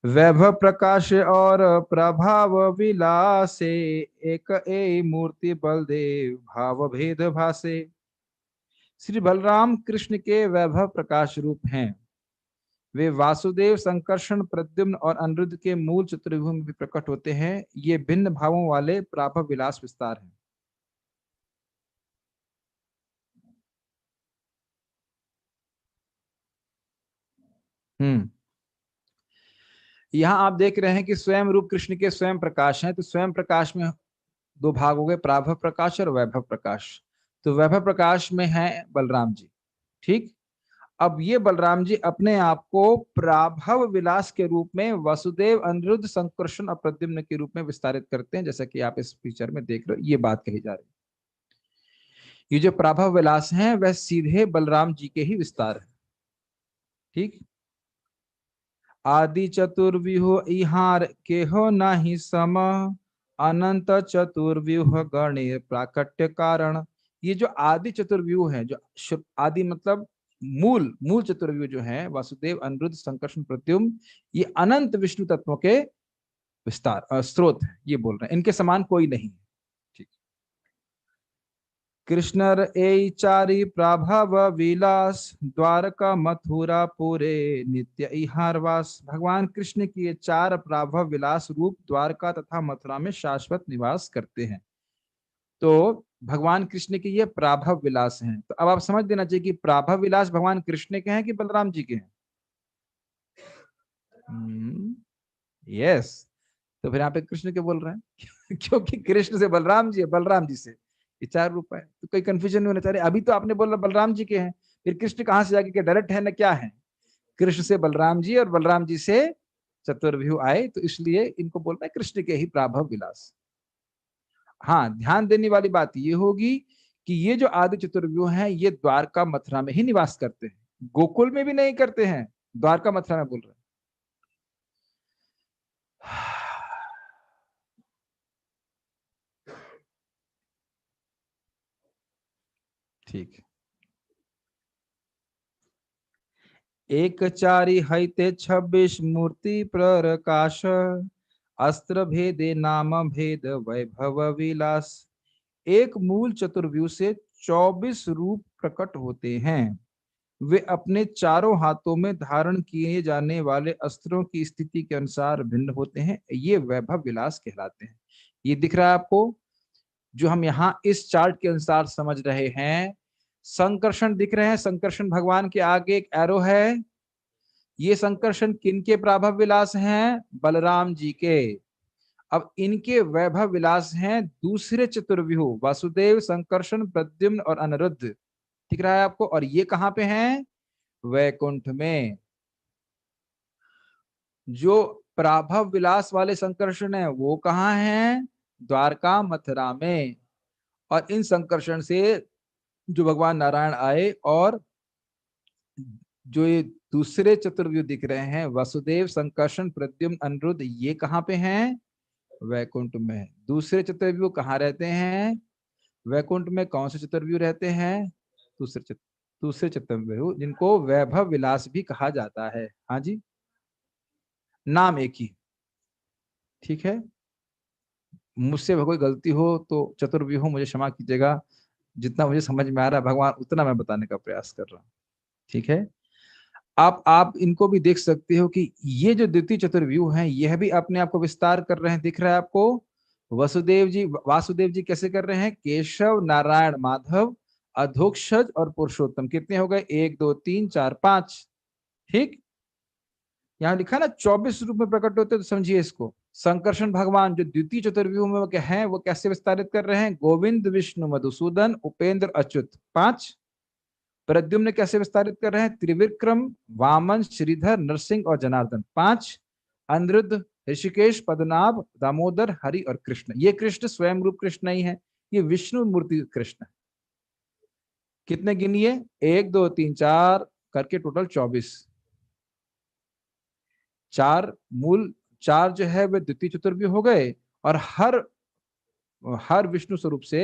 वैभव प्रकाश और प्रभाव विलासे एक ए मूर्ति बलदेव भाव भेद भासे। श्री बलराम कृष्ण के वैभव प्रकाश रूप हैं। वे वासुदेव, संकर्षण, प्रद्युम्न और अनिरुद्ध के मूल चतुर्व्यूह में भी प्रकट होते हैं। ये भिन्न भावों वाले प्राभव विलास विस्तार हैं। यहाँ आप देख रहे हैं कि स्वयं रूप कृष्ण के स्वयं प्रकाश हैं। तो स्वयं प्रकाश में दो भाग हो गए, प्राभव प्रकाश और वैभव प्रकाश। तो वैभव प्रकाश में है बलराम जी। ठीक। अब ये बलराम जी अपने आप को प्राभव विलास के रूप में वसुदेव, अनिरुद्ध, संकर्षण और प्रद्युम्न के रूप में विस्तारित करते हैं, जैसा कि आप इस पिक्चर में देख रहे हो। ये बात कही जा रही है। ये जो प्राभव विलास हैं वह सीधे बलराम जी के ही विस्तार है। ठीक। आदि चतुर्व्यूह इहार के हो नाही सम अनंत चतुर्व्यूह गणे प्राकट्य कारण। ये जो आदि चतुर्व्यूह है, जो आदि मतलब मूल मूल चतुर्व्यूह जो है, वासुदेव, अनिरुद्ध, संकर्षण, प्रद्युम्न, ये अनंत विष्णु तत्वों के विस्तार स्रोत है। ये बोल रहे हैं, इनके समान कोई नहीं। ठीक। कृष्णर ए चारी प्रभाव विलास द्वारका मथुरा पूरे नित्य इहारवास। भगवान कृष्ण की ये चार प्रभाव विलास रूप द्वारका तथा मथुरा में शाश्वत निवास करते हैं। तो भगवान कृष्ण के ये प्राभव विलास हैं। तो अब आप समझ देना चाहिए कि प्राभव विलास भगवान कृष्ण के हैं कि बलराम जी के हैं। यस। तो फिर यहाँ पे कृष्ण के बोल रहे हैं क्योंकि कृष्ण से बलराम जी है, बलराम जी से ये चार रूप है। तो कोई कंफ्यूजन नहीं होना चाहिए। अभी तो आपने बोला बलराम जी के हैं, फिर कृष्ण कहाँ से जाके क्या डायरेक्ट है ना क्या है? कृष्ण से बलराम जी और बलराम जी से चतुर्व्यूह आए, तो इसलिए इनको बोलते हैं कृष्ण के ही प्राभव विलास। हाँ, ध्यान देने वाली बात ये होगी कि ये जो आदि चतुर्व्यूह हैं ये द्वारका मथुरा में ही निवास करते हैं, गोकुल में भी नहीं करते हैं, द्वारका मथुरा में बोल रहे हैं। ठीक। एक चारी हैते 26 मूर्ति प्रकाश अस्त्र भेदे नाम भेद वैभव विलास। एक मूल चतुर्व्यूह से 24 रूप प्रकट होते हैं। वे अपने चारों हाथों में धारण किए जाने वाले अस्त्रों की स्थिति के अनुसार भिन्न होते हैं। ये वैभव विलास कहलाते हैं। ये दिख रहा है आपको, जो हम यहाँ इस चार्ट के अनुसार समझ रहे हैं। संकर्षण दिख रहे हैं, संकर्षण भगवान के आगे एक एरो है। ये संकर्षण किनके प्रभाव विलास हैं? बलराम जी के। अब इनके वैभव विलास हैं दूसरे चतुर्व्यूह वासुदेव, संकर्षण, प्रद्युम्न और अनिरुद्ध। दिख रहा है आपको? और ये कहां पे हैं? वैकुंठ में। जो प्राभव विलास वाले संकर्षण है वो कहाँ हैं? द्वारका मथुरा में। और इन संकर्षण से जो भगवान नारायण आए, और जो ये दूसरे चतुर्व्यूह दिख रहे हैं, वसुदेव, संकर्षण, प्रद्युम्न, अनिरुद्ध, ये कहाँ पे हैं? वैकुंठ में। दूसरे चतुर्व्यूह कहाँ रहते हैं? वैकुंठ में। कौन से चतुर्व्यूह रहते हैं? दूसरे चतुर्व्यूह, जिनको वैभव विलास भी कहा जाता है। हाँ जी, नाम एक ही। ठीक है, मुझसे कोई गलती हो तो चतुर्व्यूह मुझे क्षमा कीजिएगा। जितना मुझे समझ में आ रहा है भगवान, उतना मैं बताने का प्रयास कर रहा हूँ। ठीक है, आप इनको भी देख सकते हो कि ये जो द्वितीय चतुर्व्यूह हैं, यह भी अपने आप को विस्तार कर रहे हैं। दिख रहा है आपको? वासुदेव जी कैसे कर रहे हैं? केशव, नारायण, माधव, अधोक्षज और पुरुषोत्तम। कितने हो गए? 1 2 3 4 5। ठीक, यहाँ लिखा ना 24 रूप में प्रकट होते, तो समझिए इसको। संकर्षण भगवान जो द्वितीय चतुर्व्यूह में क्या है, वो कैसे विस्तारित कर रहे हैं? गोविंद, विष्णु, मधुसूदन, उपेंद्र, अच्युत, 5। प्रद्युम्न कैसे विस्तारित कर रहे हैं? त्रिविक्रम, वामन, श्रीधर, नरसिंह और जनार्दन, 5। अनिरुद्ध, ऋषिकेश, पद्मनाभ, दामोदर, हरि और कृष्ण। ये कृष्ण स्वयं रूप कृष्ण नहीं है, ये विष्णु मूर्ति कृष्ण है। कितने गिनिए? 1 2 3 4 करके टोटल 24। 4 मूल, 4 जो है वे द्वितीय चतुर्व्यूह हो गए, और हर हर विष्णु स्वरूप से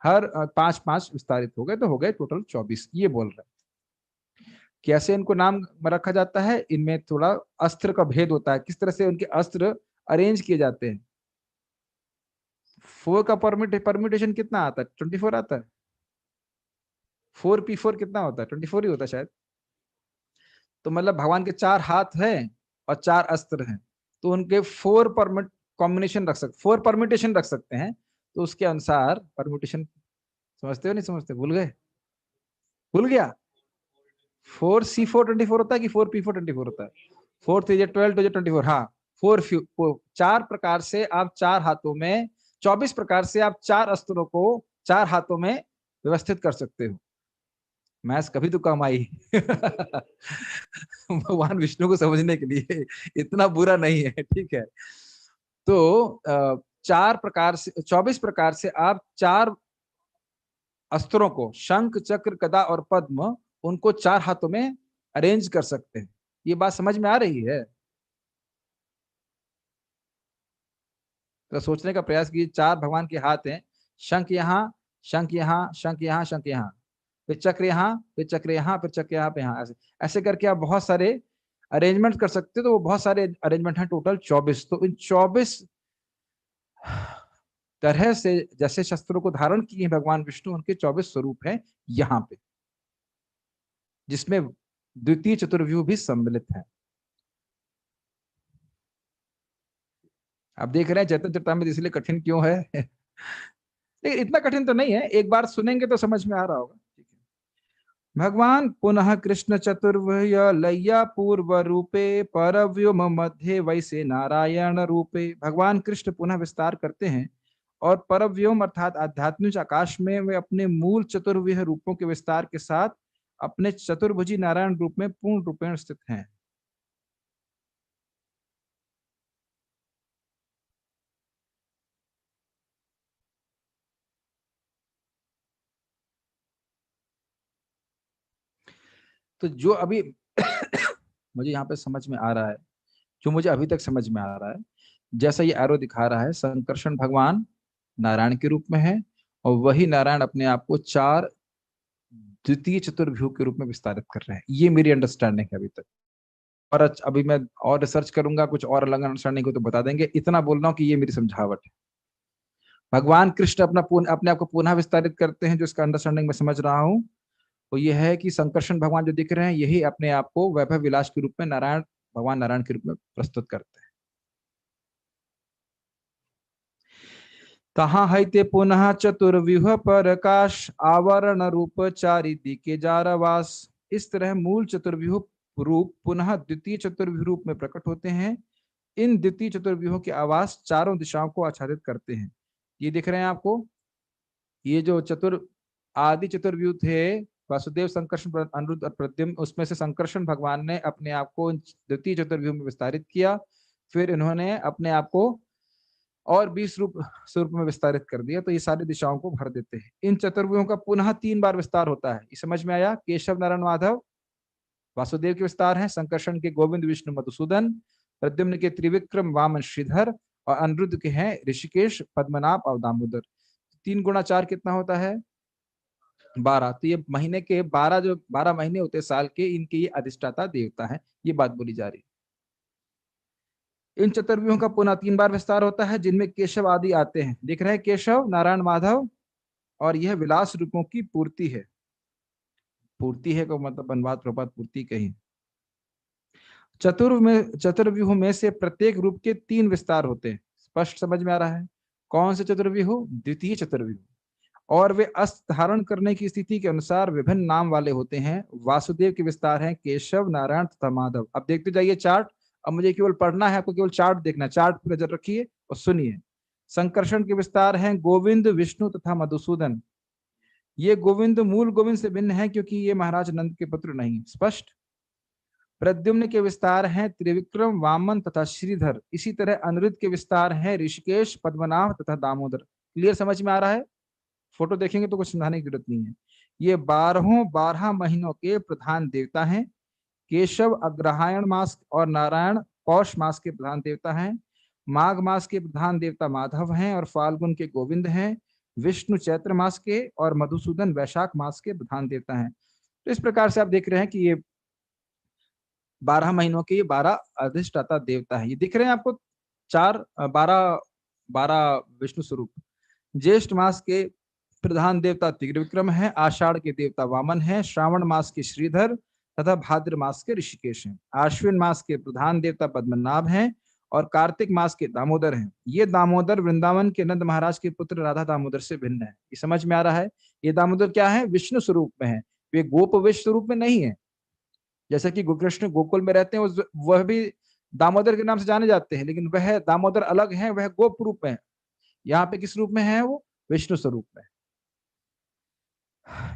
हर 5 5 विस्तारित हो गए, तो हो गए टोटल 24। ये बोल रहे हैं। कैसे इनको नाम रखा जाता है? इनमें थोड़ा अस्त्र का भेद होता है, किस तरह से उनके अस्त्र अरेंज किए जाते हैं। 4 का परम्यूटेशन कितना आता है? 24 आता है। 4p4 कितना होता है? 24 ही होता है शायद। तो मतलब भगवान के 4 हाथ हैं और 4 अस्त्र हैं, तो उनके 4 कॉम्बिनेशन रख सकते, 4 परम्यूटेशन रख सकते हैं। तो उसके अनुसार परम्यूटेशन, समझते हो नहीं समझते? भूल गए? भूल गया? 4c4 24 होता है कि 4p4 24 होता है? 4 3 12 2 24। हाँ, 4 प्रकार से आप 4 हाथों में, 24 प्रकार से आप 4 अस्त्रों को 4 हाथों में व्यवस्थित कर सकते हो। मैथ्स कभी तो कम आई। भगवान विष्णु को समझने के लिए इतना बुरा नहीं है। ठीक है, तो 4 प्रकार से, 24 प्रकार से आप 4 अस्त्रों को, शंख, चक्र, गदा और पद्म, उनको 4 हाथों में अरेंज कर सकते हैं। ये बात समझ में आ रही है? तो सोचने का प्रयास कीजिए। 4 भगवान के हाथ हैं, शंख यहाँ, शंख यहाँ, शंख यहाँ, शंख यहाँ, फिर चक्र यहाँ, फिर चक्र यहाँ, फिर चक्र यहाँ पे यहाँ, ऐसे ऐसे करके आप बहुत सारे अरेंजमेंट कर सकते हो। तो वो बहुत सारे अरेंजमेंट हैं, टोटल 24। तो इन 24 तरह से जैसे शस्त्रों को धारण किए हैं भगवान विष्णु, उनके 24 स्वरूप हैं यहाँ पे, जिसमें द्वितीय चतुर्व्यूह भी सम्मिलित है। आप देख रहे हैं चैतन्य चरितामृत इसलिए कठिन क्यों है। लेकिन इतना कठिन तो नहीं है, एक बार सुनेंगे तो समझ में आ रहा होगा। ठीक है, भगवान पुनः कृष्ण चतुर्भुज लय्या पूर्व रूपे परव्योम मध्य वैसे नारायण रूपे। भगवान कृष्ण पुनः विस्तार करते हैं, और परव्योम अर्थात आध्यात्मिक आकाश में वे अपने मूल चतुर्व्यूह रूपों के विस्तार के साथ अपने चतुर्भुजी नारायण रूप में पूर्ण रूपेण स्थित हैं। तो जो अभी मुझे यहाँ पे समझ में आ रहा है, जो मुझे अभी तक समझ में आ रहा है, जैसा ये एरो दिखा रहा है, संकर्षण भगवान नारायण के रूप में है, और वही नारायण अपने आप को 4 द्वितीय चतुर्भुज के रूप में विस्तारित कर रहे हैं। ये मेरी अंडरस्टैंडिंग है अभी तक। और अभी मैं और रिसर्च करूंगा, कुछ और अलग अंडरस्टैंडिंग को तो बता देंगे। इतना बोल रहा हूँ कि ये मेरी समझावट है। भगवान कृष्ण अपने आप को पुनः विस्तारित करते हैं, जो इसका अंडरस्टैंडिंग मैं समझ रहा हूँ, तो यह है कि संकर्षण भगवान जो दिख रहे हैं, यही अपने आप को वैभव विलास के रूप में भगवान नारायण के रूप में प्रस्तुत करते हैं। कहाँ है ते पुनः चतुर्व्यूह प्रकाश, आवरण रूप चारि दिके जारवास। इस तरह मूल चतुर्व्यूह रूप पुनः द्वितीय चतुर्व्यूह रूप में प्रकट होते हैं। इन द्वितीय चतुर्व्यूहों के आवास चारों दिशाओं को आच्छादित करते हैं। ये दिख रहे हैं आपको, ये जो आदि चतुर्व्यूह थे, वासुदेव, संकर्षण, अनिरुद्ध और प्रद्युम्न, उसमें से संकर्षण भगवान ने अपने आप को द्वितीय चतुर्व्यूह में विस्तारित किया। फिर इन्होंने अपने आप को और 20 रूप स्वरूप में विस्तारित कर दिया, तो ये सारी दिशाओं को भर देते हैं। इन चतुर्भुजों का पुनः 3 बार विस्तार होता है। ये समझ में आया? केशव नारायण माधव वासुदेव के विस्तार हैं, संकर्षण के गोविंद विष्णु मधुसूदन, प्रद्युम्न के त्रिविक्रम वामन श्रीधर, और अनिरुद्ध के हैं ऋषिकेश पद्मनाभ और दामोदर। 3 गुणा 4 कितना होता है? 12। तो ये महीने के 12 जो 12 महीने होते हैं साल के, इनके ये अधिष्ठाता देवता है। ये बात बोली जा रही है। इन चतुर्व्यूहों का पुनः 3 बार विस्तार होता है, जिनमें केशव आदि आते हैं। दिख रहे हैं केशव नारायण माधव, और यह विलास रूपों की पूर्ति है। पूर्ति है को मतलब अनुवाद प्रपात पूर्ति कही। चतुर्व्यूह में से प्रत्येक रूप के 3 विस्तार होते हैं। स्पष्ट समझ में आ रहा है? कौन से चतुर्व्यूह? द्वितीय चतुर्व्यूह। और वे अस्त्र धारण करने की स्थिति के अनुसार विभिन्न नाम वाले होते हैं। वासुदेव के विस्तार हैं केशव नारायण तथा माधव। अब देखते जाइए चार्ट। अब मुझे केवल पढ़ना है, आपको केवल चार्ट देखना है। चार्ट पर नजर रखिए और सुनिए। संकर्षण के विस्तार हैं गोविंद विष्णु तथा मधुसूदन। ये गोविंद मूल गोविंद से भिन्न है, क्योंकि ये महाराज नंद के पुत्र नहीं। स्पष्ट। प्रद्युम्न के विस्तार हैं त्रिविक्रम वामन तथा श्रीधर। इसी तरह अनिरुद्ध के विस्तार हैं ऋषिकेश पद्मनाभ तथा दामोदर। क्लियर समझ में आ रहा है? फोटो देखेंगे तो कुछ समझाने की जरूरत नहीं है। ये 12 महीनों के प्रधान देवता हैं। केशव अग्रहायण मास और नारायण पौष मास के प्रधान देवता हैं। माघ मास के प्रधान देवता माधव हैं और फाल्गुन के गोविंद हैं। विष्णु चैत्र मास के और मधुसूदन वैशाख मास के प्रधान देवता हैं। तो इस प्रकार से आप देख रहे हैं कि ये 12 महीनों के ये 12 अधिष्ठाता देवता है। ये दिख रहे हैं आपको 12 विष्णु स्वरूप। ज्येष्ठ मास के प्रधान देवता त्रिविक्रम है, आषाढ़ के देवता वामन है, श्रावण मास के श्रीधर तथा भाद्र मास के ऋषिकेश हैं। आश्विन मास के प्रधान देवता पद्मनाभ हैं और कार्तिक मास के दामोदर हैं। ये दामोदर वृंदावन के नंद महाराज के पुत्र राधा दामोदर से भिन्न है। ये समझ में आ रहा है? ये दामोदर क्या है? विष्णु स्वरूप में है। वे गोप विष्णु स्वरूप में नहीं है। जैसे कि कृष्ण गोकुल में रहते हैं, वह भी दामोदर के नाम से जाने जाते हैं, लेकिन वह दामोदर अलग है, वह गोप रूप में है। यहाँ पे किस रूप में है? वो विष्णु स्वरूप में।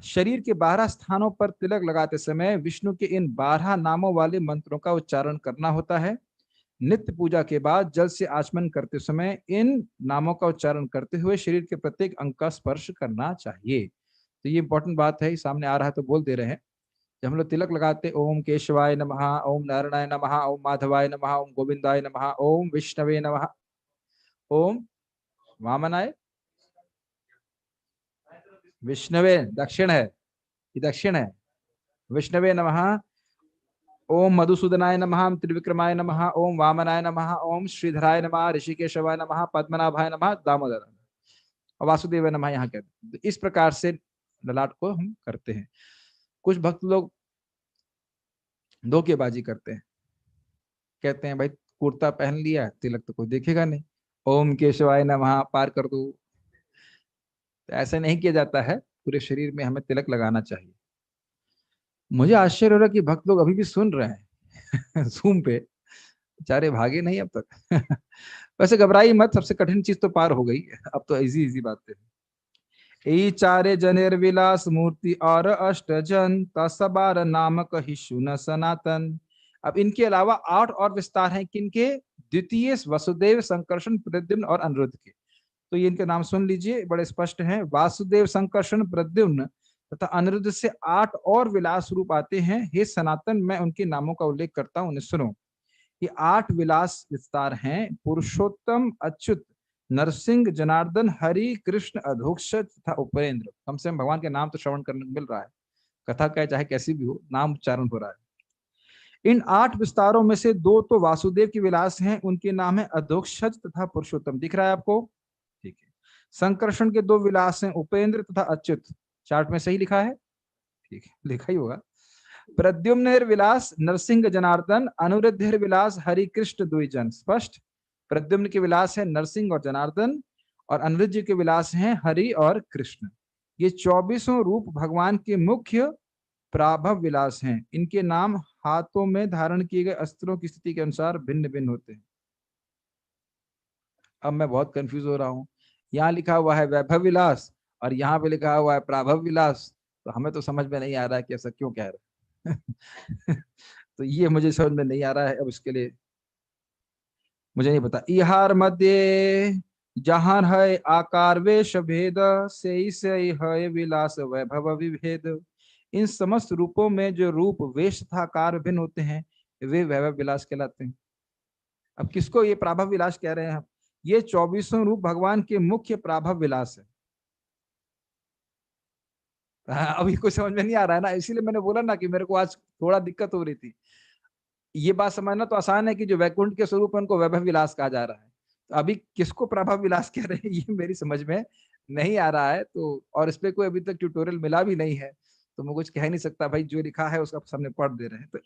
शरीर के 12 स्थानों पर तिलक लगाते समय विष्णु के इन 12 नामों वाले मंत्रों का उच्चारण करना होता है। नित्य पूजा के बाद जल से आचमन करते समय इन नामों का उच्चारण करते हुए शरीर के प्रत्येक अंग का स्पर्श करना चाहिए। तो ये इंपॉर्टेंट बात है, सामने आ रहा है तो बोल दे रहे हैं। जब हम लोग तिलक लगाते, ओम केशवाय नमः, ओम नारायणाय नमः, ओम माधवाय नमः, ओम गोविंदाय नमः, ओम विष्णवे नमः, ओम वामनाय विष्णवे, दक्षिण है, ये दक्षिण है, विष्णवे नमः, ओम मधुसूदनाय नमः, ओम त्रिविक्रमाय नमः, ओम वामनाय नमः, ओम श्रीधराय नमः, ऋषिकेशवाय नमः, पद्मनाभाय नमः, दामोदर और वासुदेव नमः यहाँ कहते हैं। तो इस प्रकार से ललाट को हम करते हैं। कुछ भक्त लोग धोखेबाजी करते हैं, कहते हैं भाई कुर्ता पहन लिया, तिलक तो कोई देखेगा नहीं, ओम केशवाय नमः पार कर दो। तो ऐसा नहीं किया जाता है। पूरे शरीर में हमें तिलक लगाना चाहिए। मुझे आश्चर्य हो रहा है कि भक्त लोग अभी भी सुन रहे हैं जूम पे, बेचारे भागे नहीं अब तक वैसे घबराई मत, सबसे कठिन चीज तो पार हो गई, अब तो इजी इजी बातें। ई चारे जनेर विलास मूर्ति और अष्ट जन तसबार नाम कहिशु न सनातन। अब इनके अलावा 8 और विस्तार हैं किनके? द्वितीय वसुदेव, संकर्षण, प्रद्युम्न और अनिरुद्ध के। तो ये इनके नाम सुन लीजिए, बड़े स्पष्ट हैं। वासुदेव, संकर्षण, प्रद्युम्न तथा अनिरुद्ध से 8 और विलास रूप आते हैं। हे सनातन, मैं उनके नामों का उल्लेख करता हूं, उन्हें सुनो। ये 8 विलास विस्तार हैं। पुरुषोत्तम, अच्युत, नरसिंह, जनार्दन, हरि, कृष्ण, अधोक्षज तथा उपेंद्र। कम से कम भगवान के नाम तो श्रवण करने को मिल रहा है। कथा क्या चाहे कैसी भी हो, नाम उच्चारण हो रहा है। इन 8 विस्तारों में से 2 तो वासुदेव के विलास हैं, उनके नाम है अधोक्षज तथा पुरुषोत्तम। दिख रहा है आपको? ठीक है। संकर्षण के 2 विलास हैं, उपेंद्र तथा अच्युत। चार्ट में सही लिखा है? ठीक है, लिखा ही होगा। प्रद्युम्न विलास नरसिंह जनार्दन, अनुरुद्ध विलास हरि कृष्ण द्विजन। स्पष्ट। प्रद्युम्न के विलास है नरसिंह और जनार्दन, और अनिरुद्ध के विलास हैं हरि और कृष्ण। ये 24 रूप भगवान के मुख्य प्राभव विलास हैं। इनके नाम हाथों में धारण किए गए अस्त्रों की स्थिति के अनुसार भिन्न भिन्न होते हैं। अब मैं बहुत कंफ्यूज हो रहा हूँ। यहाँ लिखा हुआ है वैभव विलास और यहाँ पे लिखा हुआ है प्राभव विलास, तो हमें तो समझ में नहीं आ रहा है कि ऐसा क्यों कह रहे हैं तो ये मुझे समझ में नहीं आ रहा है। अब इसके लिए मुझे नहीं पता। इहार मध्य जहाँ है आकार वेश भेद, से है विलास वैभव विभेद। इन समस्त रूपों में जो रूप वेश तथा आकार भिन्न होते हैं वे वैभव विलास कहलाते हैं। अब किसको ये प्राभव विलास कह रहे हैं हम? ये 24 रूप भगवान के मुख्य प्राभव विलास है। अभी कुछ समझ में नहीं आ रहा है ना, इसीलिए मैंने बोला ना कि मेरे को आज थोड़ा दिक्कत हो रही थी। ये बात समझना तो आसान है कि जो वैकुंठ के स्वरूप है उनको वैभव विलास कहा जा रहा है। तो अभी किसको प्रभाव विलास कह रहे हैं ये मेरी समझ में नहीं आ रहा है। तो और इस पे कोई अभी तक ट्यूटोरियल मिला भी नहीं है, तो मैं कुछ कह नहीं सकता भाई, जो लिखा है उसका सामने पढ़ दे रहे हैं। तो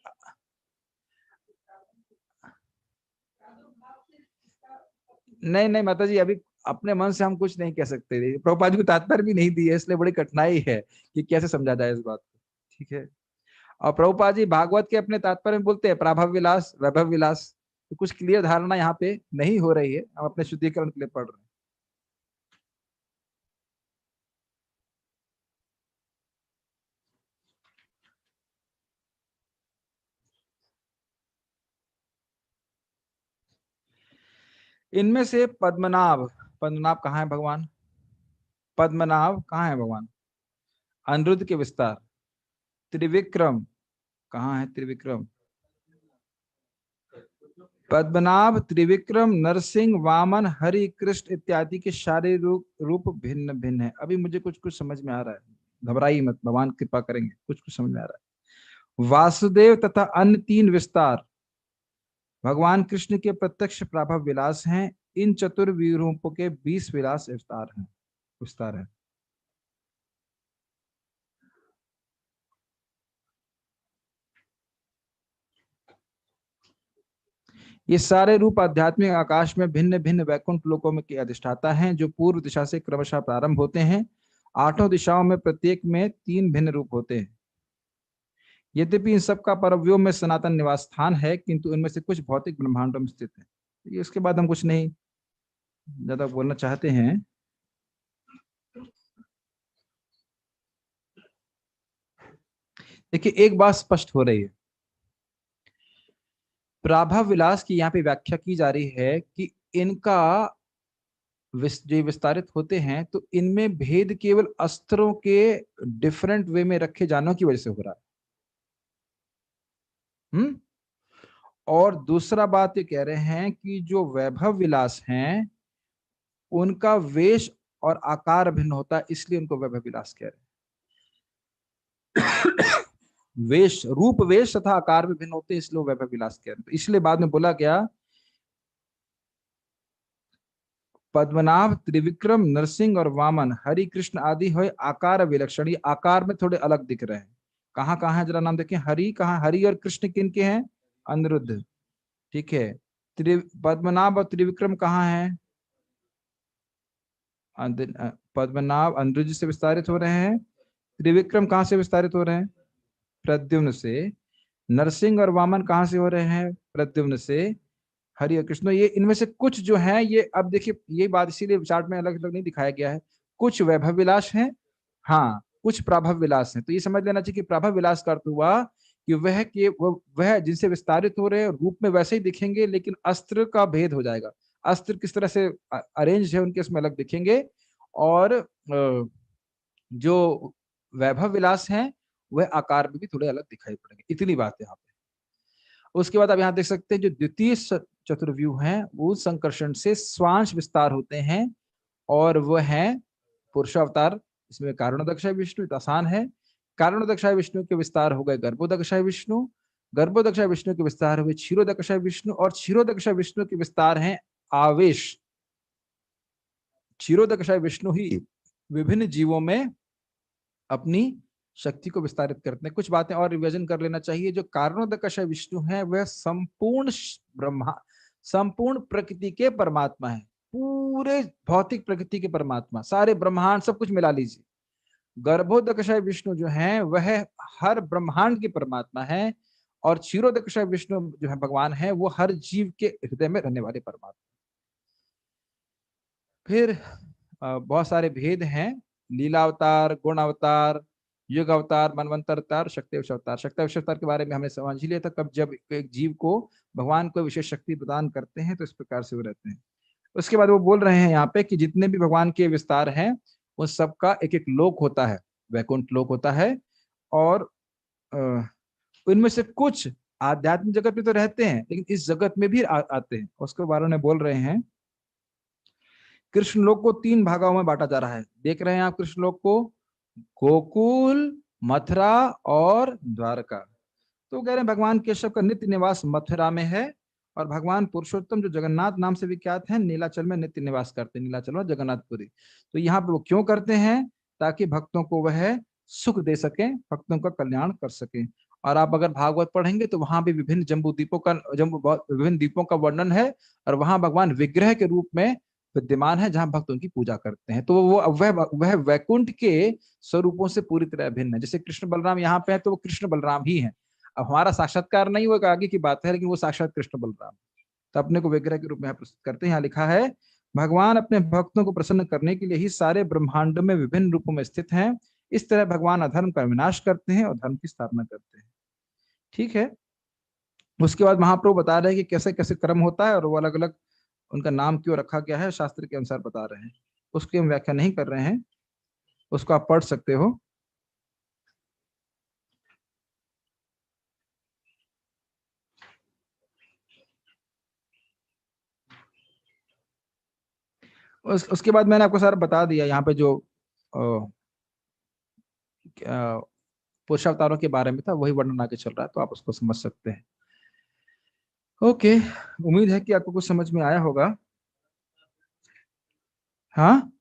नहीं नहीं माता जी, अभी अपने मन से हम कुछ नहीं कह सकते, प्रभुपाद जी को तात्पर्य भी नहीं दी है, इसलिए बड़ी कठिनाई है कि कैसे समझा जाए इस बात को। ठीक है। और प्रभुपाद जी भागवत के अपने तात्पर्य में बोलते हैं प्रभाव विलास वैभव विलास। तो कुछ क्लियर धारणा यहाँ पे नहीं हो रही है, हम अपने शुद्धिकरण के लिए पढ़ रहे हैं। इनमें से पद्मनाभ, पद्मनाभ कहाँ है भगवान? पद्मनाभ कहाँ है भगवान? अनिरुद्ध के विस्तार। त्रिविक्रम कहाँ है? त्रिविक्रम पद्मनाभ, त्रिविक्रम, नरसिंह, वामन, हरि, कृष्ण इत्यादि के शारीरिक रूप भिन्न भिन्न है। अभी मुझे कुछ कुछ समझ में आ रहा है, घबराइए मत, भगवान कृपा करेंगे, कुछ कुछ समझ में आ रहा है। वासुदेव तथा अन्य 3 विस्तार भगवान कृष्ण के प्रत्यक्ष प्रभाव विलास हैं। इन चतुर्विरूपों के 20 विलास विस्तार है। ये सारे रूप आध्यात्मिक आकाश में भिन्न भिन्न वैकुंठ लोकों में के अधिष्ठाता हैं, जो पूर्व दिशा से क्रमशः प्रारंभ होते हैं। 8 दिशाओं में प्रत्येक में 3 भिन्न रूप होते हैं। यद्यपि इन सब का परव्योम में सनातन निवास स्थान है, किंतु इनमें से कुछ भौतिक ब्रह्मांडों में स्थित है। ये उसके बाद हम कुछ नहीं ज्यादा बोलना चाहते हैं। देखिए एक बात स्पष्ट हो रही है, प्राभव विलास की यहाँ पे व्याख्या की जा रही है कि इनका जो विस्तारित होते हैं तो इनमें भेद केवल अस्त्रों के डिफरेंट वे में रखे जाने की वजह से हो रहा है। और दूसरा बात ये कह रहे हैं कि जो वैभव विलास हैं उनका वेश और आकार भिन्न होता है, इसलिए उनको वैभव विलास कह रहे हैं। वेश, रूप वेश तथा आकार में भिन्न होते हैं, इसलिए वैभव विलास कह रहे हैं। तो इसलिए बाद में बोला गया पद्मनाभ, त्रिविक्रम, नरसिंह और वामन, हरि, कृष्ण आदि है आकार विलक्षण। ये आकार में थोड़े अलग दिख रहे हैं। कहाँ कहाँ है जरा नाम देखें। हरि कहाँ? हरि और कृष्ण किन के हैं? अनिरुद्ध। ठीक है। पद्मनाभ और त्रिविक्रम कहाँ है? पद्मनाभ अनिरुद्ध से विस्तारित हो रहे हैं। त्रिविक्रम कहाँ से विस्तारित हो रहे हैं? प्रद्युम्न से। नरसिंह और वामन कहाँ से हो रहे हैं? प्रद्युम्न से। हरि और कृष्ण, ये इनमें से कुछ जो है, ये अब देखिए ये बात इसीलिए चार्ट में अलग अलग नहीं दिखाया गया है। कुछ वैभव विलास है, हाँ, कुछ प्रभाव विलास है। तो ये समझ लेना चाहिए कि प्रभाव विलास का अर्थ हुआ कि वह जिनसे विस्तारित हो रहे हैं रूप में वैसे ही दिखेंगे, लेकिन अस्त्र का भेद हो जाएगा। अस्त्र किस तरह से अरेंज है उनके, इसमें अलग दिखेंगे। और जो वैभव विलास हैं वह आकार में भी थोड़े अलग दिखाई पड़ेंगे। इतनी बात है यहाँ पे। उसके बाद आप यहाँ देख सकते हैं जो द्वितीय चतुर्व्यूह हैं वो संकर्षण से स्वांश विस्तार होते हैं, और वह है पुरुषावतार। इसमें कारणोदक्षाय विष्णु, तो आसान है। कारणोदक्षाय विष्णु के विस्तार हो गए गर्भोदक्षाय विष्णु, गर्भोदक्षाय विष्णु के विस्तार हुए क्षीरोदक्षाय विष्णु, और क्षीरोदक्षाय विष्णु के विस्तार हैं आवेश। क्षीरोदक्षाय विष्णु ही विभिन्न जीवों में अपनी शक्ति को विस्तारित करते हैं। कुछ बातें और रिविजन कर लेना चाहिए। जो कारणोदकश विष्णु है वह संपूर्ण ब्रह्मा, संपूर्ण प्रकृति के परमात्मा है, पूरे भौतिक प्रकृति के परमात्मा, सारे ब्रह्मांड सब कुछ मिला लीजिए। गर्भोदकशय विष्णु जो है वह हर ब्रह्मांड के परमात्मा है, और क्षीरोदकशय विष्णु जो है भगवान है वो हर जीव के हृदय में रहने वाले परमात्मा। फिर बहुत सारे भेद हैं, लीला अवतार, गुण अवतार, युग अवतार, मनवंतर अवतार, शक्ति अवतार। शक्ति अवतार के बारे में हमने समझ लिया था, कब जब एक जीव को भगवान को विशेष शक्ति प्रदान करते हैं तो इस प्रकार से वो रहते हैं। उसके बाद वो बोल रहे हैं यहाँ पे कि जितने भी भगवान के विस्तार हैं उन सबका एक एक लोक होता है, वैकुंठ लोक होता है। और इनमें से कुछ आध्यात्मिक जगत में तो रहते हैं लेकिन इस जगत में भी आते हैं। उसके बारे में बोल रहे हैं कृष्ण लोक को 3 भागों में बांटा जा रहा है। देख रहे हैं आप कृष्ण लोक को, गोकुल, मथुरा और द्वारका। तो कह रहे हैं भगवान केशव का नित्य निवास मथुरा में है और भगवान पुरुषोत्तम जो जगन्नाथ नाम से विख्यात है नीलाचल में नित्य निवास करते हैं, नीलाचल और जगन्नाथपुरी। तो यहाँ पे वो क्यों करते हैं? ताकि भक्तों को वह सुख दे सके, भक्तों का कल्याण कर सके। और आप अगर भागवत पढ़ेंगे तो वहां भी विभिन्न विभिन्न द्वीपों का वर्णन है और वहां भगवान विग्रह के रूप में विद्यमान है जहां भक्त उनकी पूजा करते हैं। तो वो वह वैकुंठ के स्वरूपों से पूरी तरह भिन्न है। जैसे कृष्ण बलराम यहाँ पे है तो वो कृष्ण बलराम ही है। अब हमारा साक्षात्कार नहीं, वो आगे की बात है, लेकिन वो साक्षात कृष्ण बलराम तो अपने को विग्रह के रूप में प्रस्तुत करते हैं। यहाँ लिखा है भगवान अपने भक्तों को प्रसन्न करने के लिए ही सारे ब्रह्मांड में विभिन्न रूपों में स्थित हैं। इस तरह भगवान अधर्म का विनाश करते हैं और धर्म की स्थापना करते हैं। ठीक है। उसके बाद महाप्रभु बता रहे हैं कि कैसे कैसे कर्म होता है और वो अलग अलग उनका नाम क्यों रखा गया है, शास्त्र के अनुसार बता रहे हैं। उसकी हम व्याख्या नहीं कर रहे हैं, उसको आप पढ़ सकते हो। उसके बाद मैंने आपको सारा बता दिया यहाँ पे जो पुरुषावतारों के बारे में था वही वर्णन आगे चल रहा है, तो आप उसको समझ सकते हैं। ओके, उम्मीद है कि आपको कुछ समझ में आया होगा। हाँ,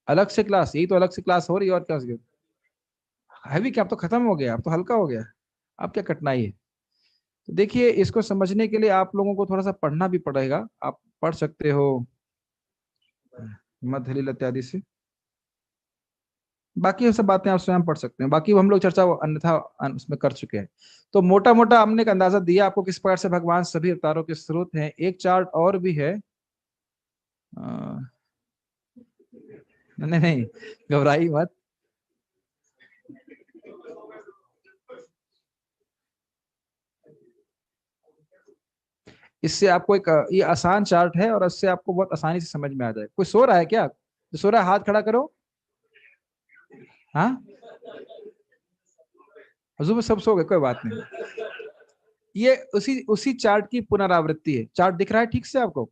अलग से क्लास, यही तो अलग से क्लास हो रही है और क्या। हैवी क्या, अब तो खत्म हो गया, अब तो हल्का हो गया, अब क्या कठिनाई है। तो देखिए इसको समझने के लिए आप लोगों को थोड़ा सा पढ़ना भी पड़ेगा। आप पढ़ सकते हो मध्य लीला इत्यादि से, बाकी ये सब बातें आप स्वयं पढ़ सकते हैं। बाकी हम लोग चर्चा अन्यथा उसमें कर चुके हैं। तो मोटा मोटा हमने एक अंदाजा दिया आपको किस प्रकार से भगवान सभी अवतारों के स्रोत हैं। एक चार्ट और भी है, नहीं नहीं, घबराई मत। इससे आपको एक ये आसान चार्ट है और इससे आपको बहुत आसानी से समझ में आ जाए। कोई सो रहा है क्या? जो सो रहा है हाथ खड़ा करो। हाँ, हजूर में सब सो गए, कोई बात नहीं। ये उसी उसी चार्ट की पुनरावृत्ति है। चार्ट दिख रहा है ठीक से आपको?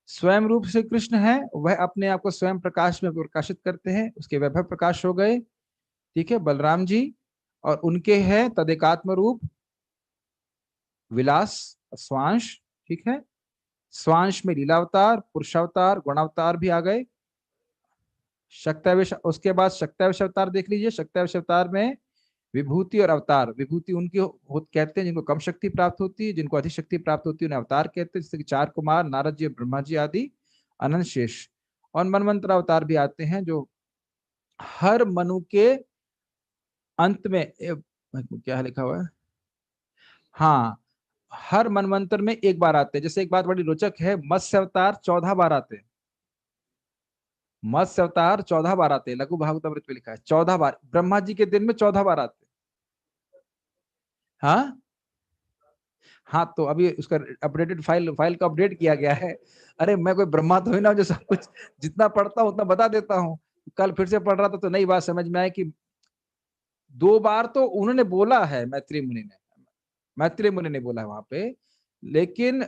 स्वयं रूप से कृष्ण है, वह अपने आप को स्वयं प्रकाश में प्रकाशित करते हैं, उसके वैभव प्रकाश हो गए। ठीक है, बलराम जी, और उनके हैं तदेकात्म रूप विलास स्वांश। ठीक है, स्वांश में लीलावतार, पुरुषावतार, गुणावतार भी आ गए। शक्तावेश, उसके बाद शक्तावेश अवतार देख लीजिए। शक्तावेश अवतार में विभूति और अवतार, विभूति उनकी कहते हैं जिनको कम शक्ति प्राप्त होती है, जिनको अधिक शक्ति प्राप्त होती है उन्हें अवतार कहते हैं, जैसे कि 4 कुमार, नारद जी, ब्रह्मा जी आदि, अनंत शेष। और मनवंतर अवतार भी आते हैं जो हर मनु के अंत में क्या लिखा हुआ है, हाँ, हर मनवंतर में एक बार आते हैं। जैसे एक बात बड़ी रोचक है, मत्स्य अवतार 14 बार आते हैं। मत्स्य अवतार 14 बार आते हैं, लघु भागवतामृत में लिखा है 14 बार। ब्रह्मा जी के दिन में 14 बार आते हैं। हाँ हाँ, तो अभी उसका अपडेटेड फाइल को अपडेट किया गया है। अरे मैं कोई ब्रह्मा तो ही ना जो सब कुछ जितना पढ़ता हूँ उतना बता देता हूँ। कल फिर से पढ़ रहा था तो नई बात समझ में आई कि 2 बार तो उन्होंने बोला है, मैत्री मुनि ने, मैत्री मुनि ने बोला है वहां पे। लेकिन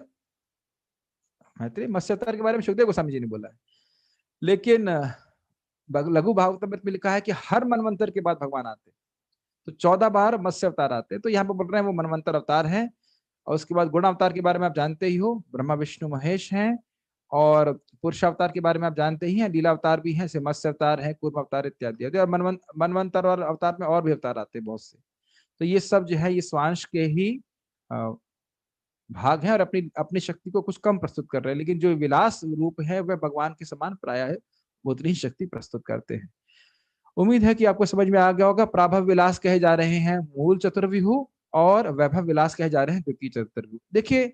मैत्री मत्स्य अवतार के बारे में सुखदेव गोस्वामी जी ने बोला है। लेकिन लघु भागवत में लिखा है कि हर मनवंतर के बाद भगवान आते हैं। तो 14 बार मत्स्य अवतार आते हैं, तो यहाँ पे बोल रहे हैं वो मनवंतर अवतार है। और उसके बाद गुण अवतार के बारे में आप जानते ही हो, ब्रह्मा विष्णु महेश हैं। और पुरुष अवतार के बारे में आप जानते ही हैं, लीला अवतार भी हैं, मत्स्य अवतार है, कूर्म अवतार इत्यादि। और मनवंतर और अवतार में और भी अवतार आते हैं बहुत से। तो ये सब जो है ये स्वांश के ही भाग हैं और अपनी अपनी शक्ति को कुछ कम प्रस्तुत कर रहे हैं। लेकिन जो विलास रूप है वह भगवान के समान प्राय है, उतनी ही शक्ति प्रस्तुत करते हैं। उम्मीद है कि आपको समझ में आ गया होगा। प्राभव विलास कहे जा रहे हैं मूल चतुर्विहु और वैभव विलास कहे जा रहे हैं द्वितीय चतुर्विहु। देखिए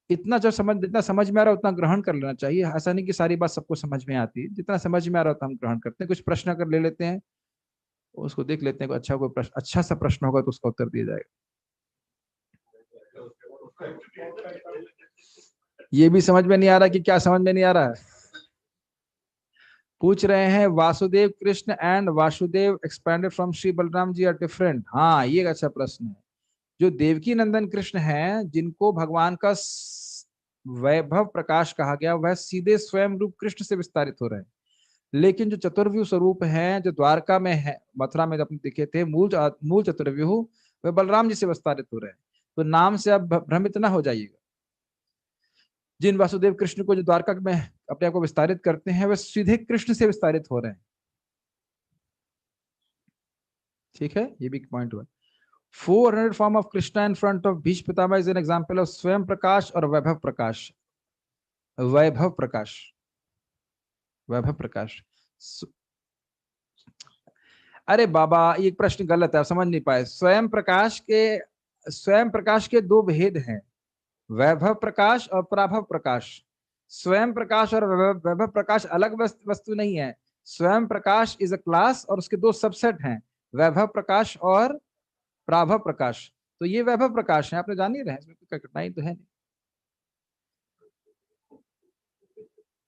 इतना जो समझ, जितना समझ में आ रहा है उतना ग्रहण कर लेना चाहिए। ऐसा नहीं कि सारी बात सबको समझ में आती है, जितना समझ में आ रहा है हम ग्रहण करते हैं। कुछ प्रश्न अगर ले लेते हैं, उसको देख लेते हैं, कोई अच्छा, कोई प्रश्न, अच्छा सा प्रश्न होगा तो उसका उत्तर दिया जाएगा। ये भी समझ में नहीं आ रहा कि क्या समझ में नहीं आ रहा है। पूछ रहे हैं Vasudev Krishna and Vasudev expanded from Shri Balram ji are different. हाँ, ये एक अच्छा प्रश्न है। जो देवकी नंदन कृष्ण हैं, जिनको भगवान का वैभव प्रकाश कहा गया, वह सीधे स्वयं रूप कृष्ण से विस्तारित हो रहे हैं। लेकिन जो चतुर्व्यूह स्वरूप हैं, जो द्वारका में है, मथुरा में अपने दिखे थे, मूल चतुर्व्यूह, वे बलराम जी से विस्तारित हो रहे हैं। तो नाम से आप भ्रमित ना हो जाइएगा। जिन वासुदेव कृष्ण को जो द्वारका में अपने आप को विस्तारित करते हैं, वे सीधे कृष्ण से विस्तारित हो रहे हैं। ठीक है, ये भी पॉइंट हुआ। 400 form of Krishna in front of Bhishma Pitamah is an example of स्वयं प्रकाश और वैभव प्रकाश। वैभव प्रकाश, वैभव प्रकाश। अरे बाबा, ये प्रश्न गलत है, आप समझ नहीं पाए। स्वयं प्रकाश के दो भेद हैं, वैभव प्रकाश और प्राभव प्रकाश। स्वयं प्रकाश और वैभव प्रकाश अलग वस्तु नहीं है। स्वयं प्रकाश इज अ क्लास और उसके दो सबसेट हैं, वैभव प्रकाश और प्राभव प्रकाश। तो ये वैभव प्रकाश है, आपने जान ही रहे, इसमें कोई कठिनाई तो है नहीं।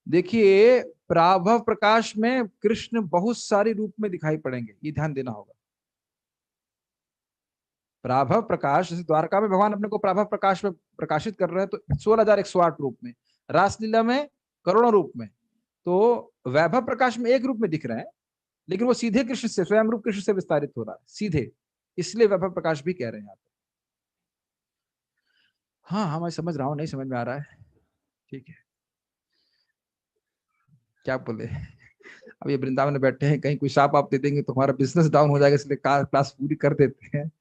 देखिए, प्राभव प्रकाश में कृष्ण बहुत सारे रूप में दिखाई पड़ेंगे, ये ध्यान देना होगा। प्राभव प्रकाश, जैसे द्वारका में भगवान अपने को प्राभव प्रकाश में प्रकाशित कर रहे हैं, तो 16,108 रूप में, रासलीला में करोड़ों रूप में। तो वैभव प्रकाश में एक रूप में दिख रहे हैं, लेकिन वो सीधे कृष्ण से, स्वयं रूप कृष्ण से विस्तारित हो रहा है सीधे, इसलिए वैभव प्रकाश भी कह रहे हैं यहाँ पे। हाँ हाँ, मैं समझ रहा हूँ, नहीं समझ में आ रहा है, ठीक है। क्या बोले, अब ये वृंदावन में बैठे हैं, कहीं कोई शाप आप दे देंगे तो हमारा बिजनेस डाउन हो जाएगा, इसलिए क्लास पूरी कर देते हैं।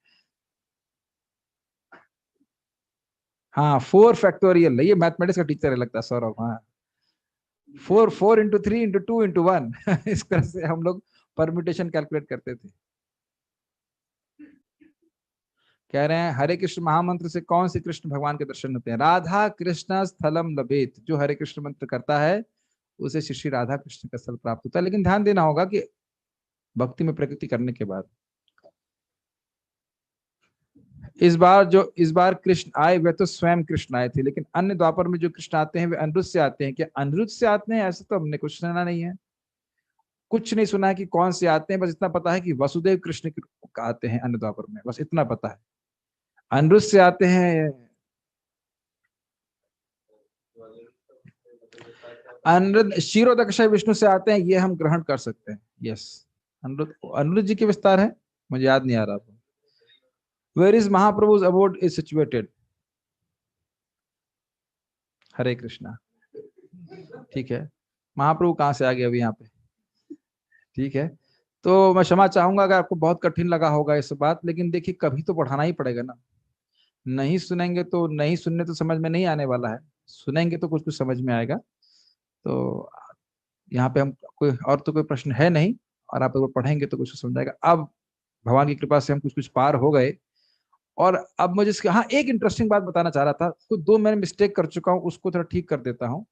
हाँ, 4 फैक्टोरियल, ये मैथमेटिक्स का टीचर है लगता है सौरभ। हाँ, 4 4 into 3 into 2 into 1 इस तरह से हम लोग परम्यूटेशन कैलकुलेट करते थे। कह रहे हैं हरे कृष्ण महामंत्र से कौन से कृष्ण भगवान के दर्शन होते हैं? राधा कृष्ण स्थलम लभेत, जो हरे कृष्ण मंत्र करता है उसे श्री श्री राधा कृष्ण का स्थल प्राप्त होता है। लेकिन ध्यान देना होगा कि भक्ति में प्रकृति करने के बाद। इस बार कृष्ण आए वे तो स्वयं कृष्ण आए थे, लेकिन अन्य द्वापर में जो कृष्ण आते हैं वे अनिरुद्ध से आते हैं। क्या अनिरुद्ध से आते हैं? ऐसा तो हमने कुछ सुना नहीं है, कुछ नहीं सुना है कि कौन से आते हैं। बस इतना पता है कि वसुदेव कृष्ण आते हैं अन्य द्वापर में, बस इतना पता है। अनिरुद्ध से आते हैं, अनिरुद्ध क्षीरोदक्षय विष्णु से आते हैं, ये हम ग्रहण कर सकते हैं। यस, अनिरुद्ध, अनिरुद्ध जी के विस्तार है, मुझे याद नहीं आ रहा। Where is Mahaprabhu's abode is situated? Hare Krishna. ठीक है, महाप्रभु कहाँ से आ गए अभी यहाँ पे? ठीक है, तो मैं क्षमा चाहूंगा अगर आपको बहुत कठिन लगा होगा इस बात, लेकिन देखिए कभी तो पढ़ाना ही पड़ेगा ना। नहीं सुनेंगे तो, नहीं सुनने तो समझ में नहीं आने वाला है, सुनेंगे तो कुछ कुछ समझ में आएगा। तो यहाँ पे हम, कोई और तो कोई प्रश्न है नहीं, और आप अगर पढ़ेंगे तो कुछ समझ आएगा। अब भगवान की कृपा से हम कुछ कुछ पार हो गए। और अब मुझे हाँ, एक इंटरेस्टिंग बात बताना चाह रहा था, कुछ दो मैंने मिस्टेक कर चुका हूँ, उसको थोड़ा ठीक कर देता हूँ।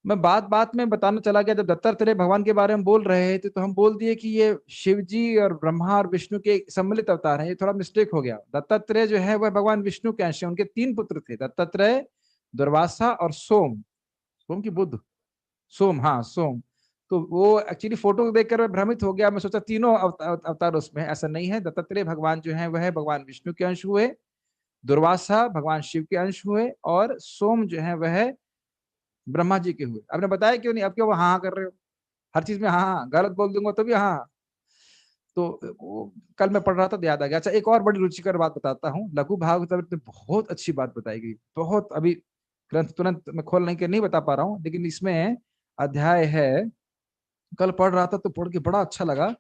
मैं बात बात में बताना चला गया, जब दत्तात्रेय भगवान के बारे में बोल रहे थे तो हम बोल दिए कि ये शिव जी और ब्रह्मा और विष्णु के सम्मिलित अवतार हैं। ये थोड़ा मिस्टेक हो गया। दत्तात्रेय जो है वह भगवान विष्णु के अंश है। उनके 3 पुत्र थे, दत्तात्रेय, दुर्वासा और सोम। सोम की बुद्ध, सोम, हाँ सोम। तो वो एक्चुअली फोटो देखकर मैं भ्रमित हो गया, मैं सोचा तीनों अवतार उसमें। ऐसा नहीं है, दत्तात्रेय भगवान जो है वह भगवान विष्णु के अंश हुए, दुर्वासा भगवान शिव के अंश हुए, और सोम जो है वह ब्रह्मा जी के हुए। आपने बताया क्यों नहीं? अब क्यों हाँ हाँ कर रहे हो? हर चीज में हाँ हाँ, गलत बोल दूंगा तो भी हाँ। तो वो कल मैं पढ़ रहा था तो याद आ गया। अच्छा, एक और बड़ी रुचिकर बात बताता हूँ। लघु भागवत में बहुत अच्छी बात बताई गई, बहुत। अभी ग्रंथ तुरंत मैं खोल नहीं के नहीं बता पा रहा हूँ, लेकिन इसमें अध्याय है, कल पढ़ रहा था तो पढ़ के बड़ा अच्छा लगा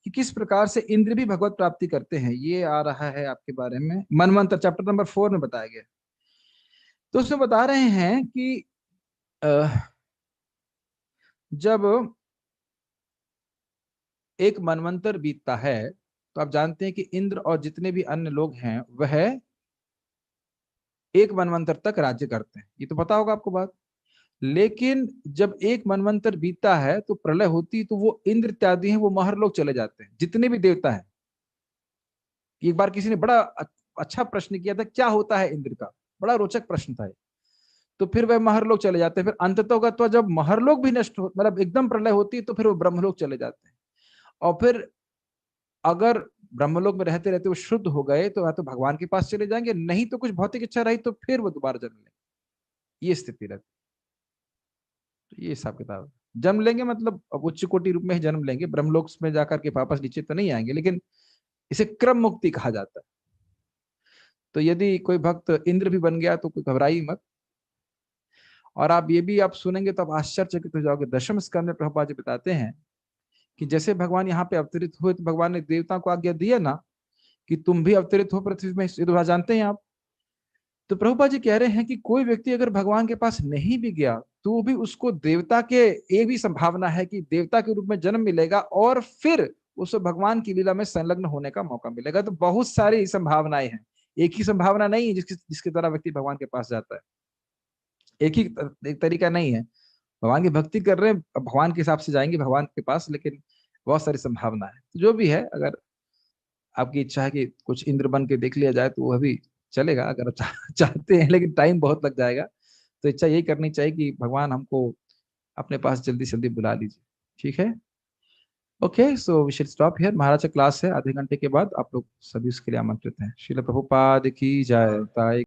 कि किस प्रकार से इंद्र भी भगवत प्राप्ति करते हैं। ये आ रहा है आपके बारे में, मनवंतर चैप्टर नंबर 4 में बताया गया। तो उसमें बता रहे हैं कि जब एक मनवंतर बीतता है तो आप जानते हैं कि इंद्र और जितने भी अन्य लोग हैं वह एक मनवंतर तक राज्य करते हैं, ये तो पता होगा आपको बात। लेकिन जब एक मनवंतर बीतता है तो प्रलय होती, तो वो इंद्र इत्यादि हैं वो महर लोग चले जाते हैं, जितने भी देवता हैं। एक बार किसी ने बड़ा अच्छा प्रश्न किया था, क्या होता है इंद्र का, बड़ा रोचक प्रश्न था। तो फिर वह महरलोक चले जाते हैं। फिर अंततः तो जब महरलोक भी नष्ट हो, मतलब एकदम प्रलय होती है, तो फिर वो ब्रह्मलोक चले जाते हैं। और फिर अगर ब्रह्मलोक में रहते रहते वो शुद्ध हो गए तो या तो भगवान के पास चले जाएंगे, नहीं तो कुछ भौतिक इच्छा रही तो फिर वो दोबारा जन्म लेंगे। ये स्थिति रहती है। तो ये हिसाब किताब है। जन्म लेंगे मतलब अब उच्च कोटि रूप में ही जन्म लेंगे, ब्रह्मलोक में जाकर के वापस नीचे तो नहीं आएंगे, लेकिन इसे क्रम मुक्ति कहा जाता है। तो यदि कोई भक्त इंद्र भी बन गया तो कोई घबराई मत। और आप ये भी आप सुनेंगे तो आप आश्चर्यचकित हो जाओगे। दशम स्कंद में प्रभुपाद जी बताते हैं कि जैसे भगवान यहाँ पे अवतरित हुए तो भगवान ने देवता को आज्ञा दी है ना कि तुम भी अवतरित हो पृथ्वी में, ये तो बात जानते हैं आप। तो प्रभुपाद जी कह रहे हैं कि कोई व्यक्ति अगर भगवान के पास नहीं भी गया तो भी उसको देवता के, ये भी संभावना है कि देवता के रूप में जन्म मिलेगा और फिर उसे भगवान की लीला में संलग्न होने का मौका मिलेगा। तो बहुत सारी संभावनाएं हैं, एक ही संभावना नहीं है जिसके जिसके द्वारा व्यक्ति भगवान के पास जाता है। एक ही एक तरीका नहीं है। भगवान की भक्ति कर रहे हैं, भगवान के हिसाब से जाएंगे भगवान के पास, लेकिन बहुत सारी संभावना है। तो जो भी है, अगर आपकी इच्छा है कि कुछ इंद्र बन के देख लिया जाए तो वह भी चलेगा, अगर आप चाहते हैं, लेकिन टाइम बहुत लग जाएगा। तो इच्छा यही करनी चाहिए कि भगवान हमको अपने पास जल्दी से जल्दी बुला लीजिए। ठीक है। Okay, so we should stop here. Maharaj का क्लास है आधे घंटे के बाद, आप लोग सभी उसके लिए आमंत्रित हैं। श्रील प्रभुपाद की जय। ताई